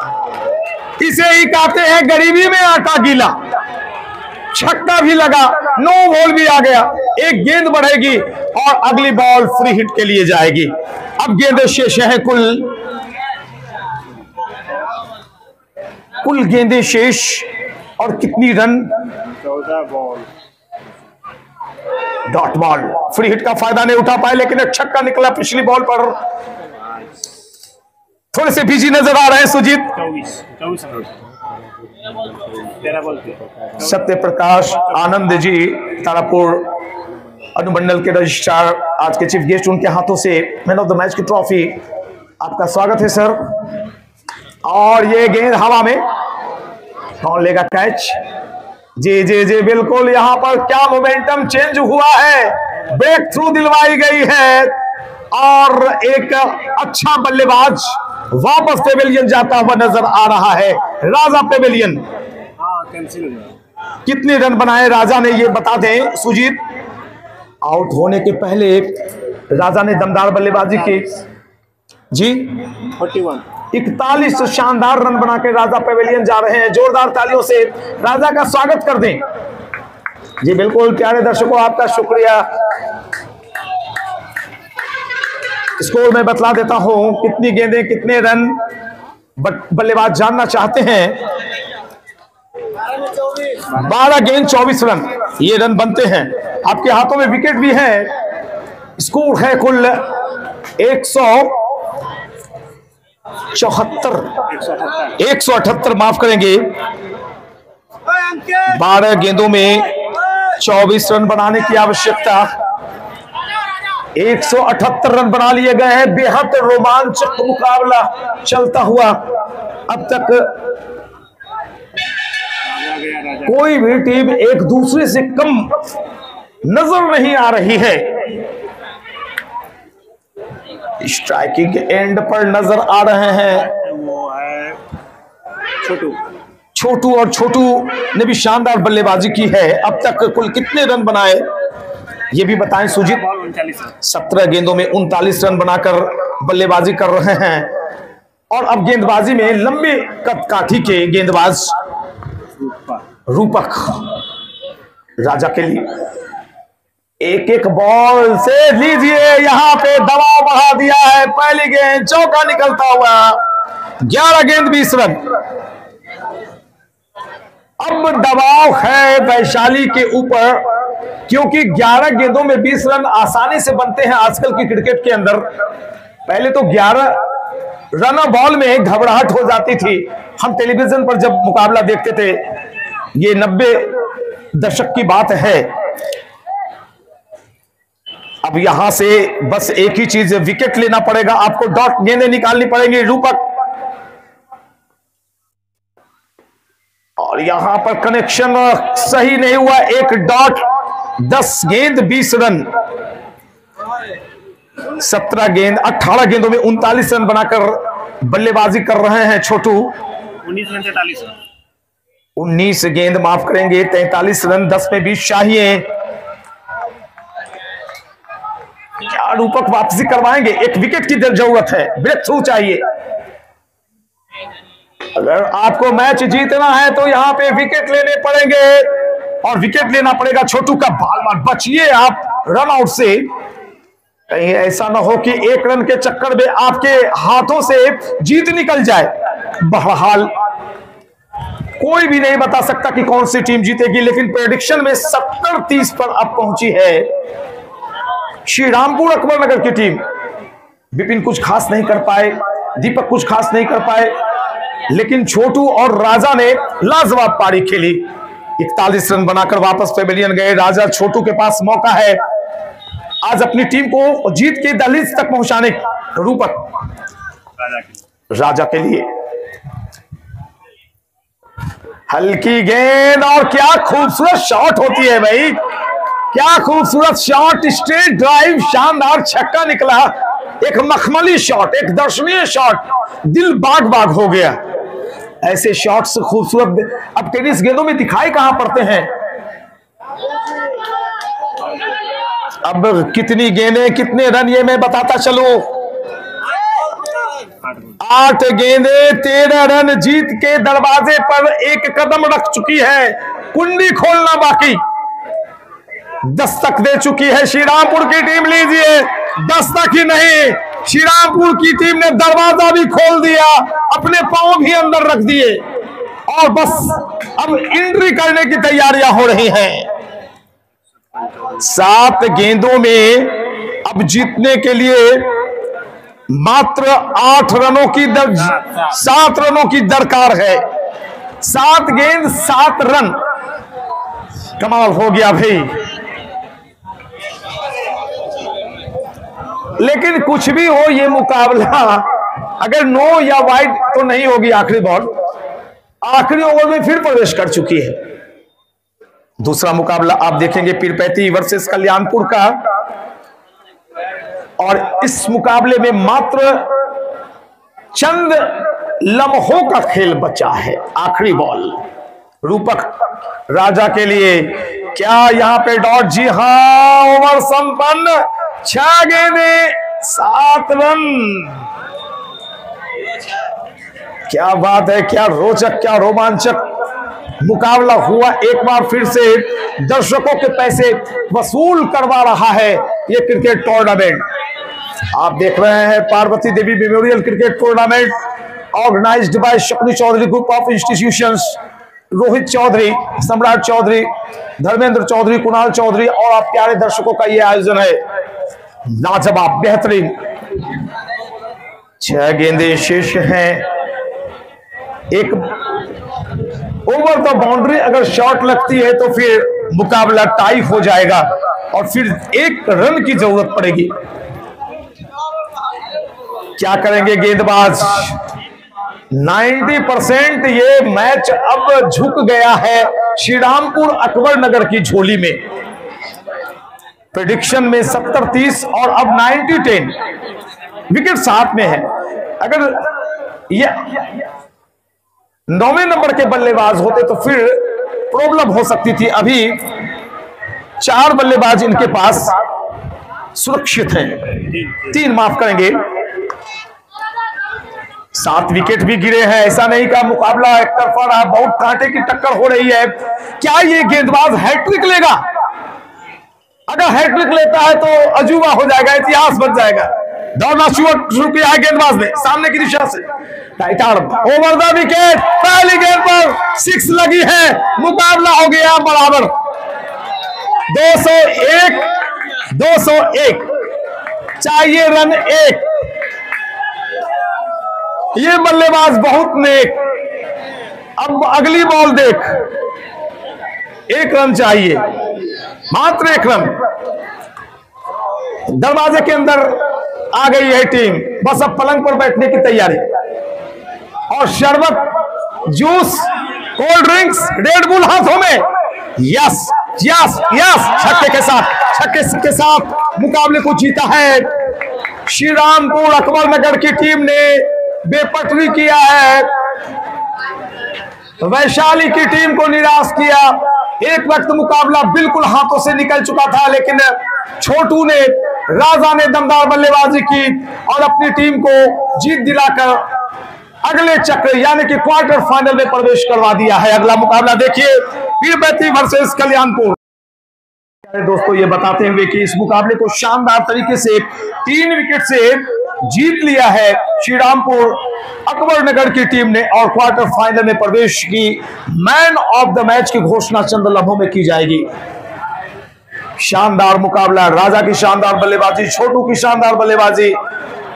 इसे ही कहते हैं गरीबी में आटा गीला। छक्का भी लगा, नो बॉल भी आ गया, एक गेंद बढ़ेगी और अगली बॉल फ्री हिट के लिए जाएगी। अब गेंदें शेष है कुल गेंदें शेष और कितनी run? 14 ball. Dot ball free hit का फायदा नहीं उठा पाए लेकिन एक छक्का निकला पिछली बॉल पर। थोड़े से बिजी नजर आ रहे हैं सुजीत। 24 रन। 13 बॉल पे। सत्य प्रकाश आनंद जी तारापुर अनुमंडल के रजिस्ट्रार, आज के चीफ गेस्ट, उनके हाथों से मैन ऑफ द मैच की ट्रॉफी। आपका स्वागत है सर। और ये गेंद हवा में, कौन लेगा कैच? जी जी जी बिल्कुल, यहां पर क्या मोमेंटम चेंज हुआ है, ब्रेक थ्रू दिलवाई गई है और एक अच्छा बल्लेबाज वापस पेवेलियन जाता हुआ नजर आ रहा है। राजा पेवेलियन। कैंसिल हो गया। कितने रन बनाए राजा ने ये बता दें सुजीत। आउट होने के पहले राजा ने दमदार बल्लेबाजी की। जी 41 शानदार रन बना के राजा पेवेलियन जा रहे हैं। जोरदार तालियों से राजा का स्वागत कर दें। जी बिल्कुल प्यारे दर्शकों, आपका शुक्रिया। स्कोर में बतला देता हूं, कितनी गेंदें कितने रन बल्लेबाज जानना चाहते हैं। 12 गेंद 24 रन ये रन बनते हैं। आपके हाथों में विकेट भी है। स्कोर है कुल 178 माफ करेंगे। 12 गेंदों में 24 रन बनाने की आवश्यकता। 178 रन बना लिए गए हैं। बेहद रोमांचक मुकाबला चलता हुआ अब तक। कोई भी टीम एक दूसरे से कम नजर नहीं आ रही है। स्ट्राइकिंग एंड पर नजर आ रहे हैं वो है छोटू और छोटू ने भी शानदार बल्लेबाजी की है। अब तक कुल कितने रन बनाए ये भी बताएं सुजीत। 17 गेंदों में 39 रन बनाकर बल्लेबाजी कर रहे हैं और अब गेंदबाजी में लंबे कद काठी के गेंदबाज रूपक राजा के लिए एक एक बॉल से लीजिए, यहां पे दबाव बढ़ा दिया है। पहली गेंद चौका निकलता हुआ। 11 गेंद 20 रन। अब दबाव है वैशाली के ऊपर क्योंकि 11 गेंदों में 20 रन आसानी से बनते हैं आजकल की क्रिकेट के अंदर। पहले तो 11 रन बॉल में घबराहट हो जाती थी। हम टेलीविजन पर जब मुकाबला देखते थे, ये 90 दशक की बात है। अब यहां से बस एक ही चीज, विकेट लेना पड़ेगा आपको। डॉट गेंदें निकालनी पड़ेंगी रूपक। और यहां पर कनेक्शन सही नहीं हुआ। एक डॉट 10 गेंद 20 रन। 17 गेंद 18 गेंदों में 39 रन बनाकर बल्लेबाजी कर रहे हैं छोटू। 19 रन 43 रन। 19 गेंद माफ करेंगे 43 रन। 10 में 20 चाहिए। क्या रूपक वापसी करवाएंगे? एक विकेट की जरूरत है, ब्रेक थ्रू चाहिए। अगर आपको मैच जीतना है तो यहां पे विकेट लेने पड़ेंगे और विकेट लेना पड़ेगा छोटू का। बाल मार बचिए आप रन आउट से। कहीं ऐसा ना हो कि एक रन के चक्कर में आपके हाथों से जीत निकल जाए। बहरहाल कोई भी नहीं बता सकता कि कौन सी टीम जीतेगी, लेकिन प्रेडिक्शन में 70-30 पर अब पहुंची है श्री रामपुर अकबर नगर की टीम। विपिन कुछ खास नहीं कर पाए, दीपक कुछ खास नहीं कर पाए, लेकिन छोटू और राजा ने लाजवाब पारी खेली। 41 रन बनाकर वापस पेवेलियन गए। राजा छोटू के पास मौका है आज अपनी टीम को जीत के दहलीज तक पहुंचाने रूपक राजा के लिए हल्की गेंद और क्या खूबसूरत शॉट होती है भाई, क्या खूबसूरत शॉट, स्ट्रेट ड्राइव, शानदार छक्का निकला, एक मखमली शॉट, एक दर्शनीय शॉट, दिल बाग बाग हो गया। ऐसे शॉट्स खूबसूरत अब टेनिस गेंदों में दिखाई कहां पड़ते हैं। अब कितनी गेंदें कितने रन ये मैं बताता चलूं। 8 गेंदें 13 रन जीत के दरवाजे पर एक कदम रख चुकी है, कुंडी खोलना बाकी। दस्तक दे चुकी है श्रीरामपुर की टीम, लीजिए दस्तक ही नहीं, श्रीरामपुर की टीम ने दरवाजा भी खोल दिया, अपने पांव भी अंदर रख दिए और बस अब एंट्री करने की तैयारियां हो रही हैं। 7 गेंदों में अब जीतने के लिए मात्र 8 रनों की 7 रनों की दरकार है। 7 गेंद 7 रन, कमाल हो गया भाई। लेकिन कुछ भी हो ये मुकाबला, अगर नो या वाइड तो नहीं होगी आखिरी बॉल, आखिरी ओवर में फिर प्रवेश कर चुकी है। दूसरा मुकाबला आप देखेंगे पीरपैंती वर्सेस कल्याणपुर का, और इस मुकाबले में मात्र चंद लम्हों का खेल बचा है। आखिरी बॉल रूपक राजा के लिए, क्या यहां पे डॉट? जी हां, ओवर संपन्न, 6 गेंदें 7 रन। क्या बात है, क्या रोचक, क्या रोमांचक मुकाबला हुआ। एक बार फिर से दर्शकों के पैसे वसूल करवा रहा है ये क्रिकेट टूर्नामेंट। आप देख रहे हैं Parvati Devi memorial cricket tournament organised by Shakuni Chaudhary group of institutions, Rohit Chaudhary, Samrat Chaudhary, Dharmendra Chaudhary, Kunal Chaudhary और आप प्यारे दर्शकों का ये आयोजन है। लाजवाब, बेहतरीन। 6 गेंदें शेष हैं, एक ओवर द बाउंड्री अगर शॉट लगती है तो फिर मुकाबला टाई हो जाएगा और फिर 1 रन की जरूरत पड़ेगी। क्या करेंगे गेंदबाज? 90% ये मैच अब झुक गया है श्रीरामपुर अकबर नगर की झोली में। प्रेडिक्शन में 70-30 और अब 90-10, विकेट साथ में है। अगर ये 9वें नंबर के बल्लेबाज होते तो फिर प्रॉब्लम हो सकती थी। अभी 4 बल्लेबाज इनके पास सुरक्षित हैं, 3 माफ करेंगे। 7 विकेट भी गिरे हैं, ऐसा नहीं का मुकाबला एक तरफा रहा, बहुत कांटे की टक्कर हो रही है। क्या ये गेंदबाज हैट्रिक लेगा? अगर हैट्रिक लेता है तो अजूबा हो जाएगा, इतिहास बन जाएगा। दौड़ना शुरू किया है गेंदबाज ने सामने की दिशा से, tight arm, over the wicket, पहली गेंद पर 6 लगी है, मुकाबला हो गया बराबर। 201 चाहिए रन 1। ये बल्लेबाज बहुत नेक। अब अगली बॉल देख, 1 रन चाहिए, मात्र 1 रन। दरवाजे के अंदर आ गई है टीम, बस अब पलंग पर बैठने की तैयारी। और शरबत, juice, cold drinks, red bull हाथों में। यस यस यस, छक्के के साथ मुकाबले को जीता है श्रीरामपुर अकबर नगर की टीम ने। बेपटरी किया है, वैशाली की टीम को निराश किया। एक वक्त मुकाबला बिल्कुल हाथों से निकल चुका था, लेकिन छोटू ने, राजा ने दमदार बल्लेबाजी की और अपनी टीम को जीत दिलाकर अगले चक्र यानी कि क्वार्टर फाइनल में प्रवेश करवा दिया है। अगला मुकाबला देखिए, पीरपैंती वर्सेस कल्याणपुर। दोस्तों ये बताते हुए कि इस मुकाबले को शानदार तरीके से 3 विकेट से जीत लिया है श्रीरामपुर अकबर नगर की टीम ने और क्वार्टर फाइनल में प्रवेश की। मैन ऑफ द मैच की घोषणा चंद लम्हों में की जाएगी। शानदार मुकाबला, राजा की शानदार बल्लेबाजी, छोटू की शानदार बल्लेबाजी,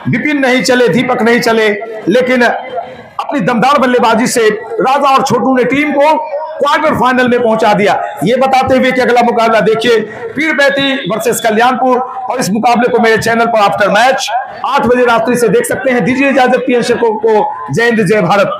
विपिन नहीं चले, दीपक नहीं चले, लेकिन अपनी दमदार बल्लेबाजी से राजा और छोटू ने टीम को क्वार्टर फाइनल में पहुंचा दिया। ये बताते हुए कि अगला मुकाबला देखिए पीरपैंती वर्सेस कल्याणपुर, और इस मुकाबले को मेरे चैनल पर आफ्टर मैच 8 बजे रात्रि से देख सकते हैं। दीजिए इजाजत, पीएन शेखों को जय हिंद जय भारत।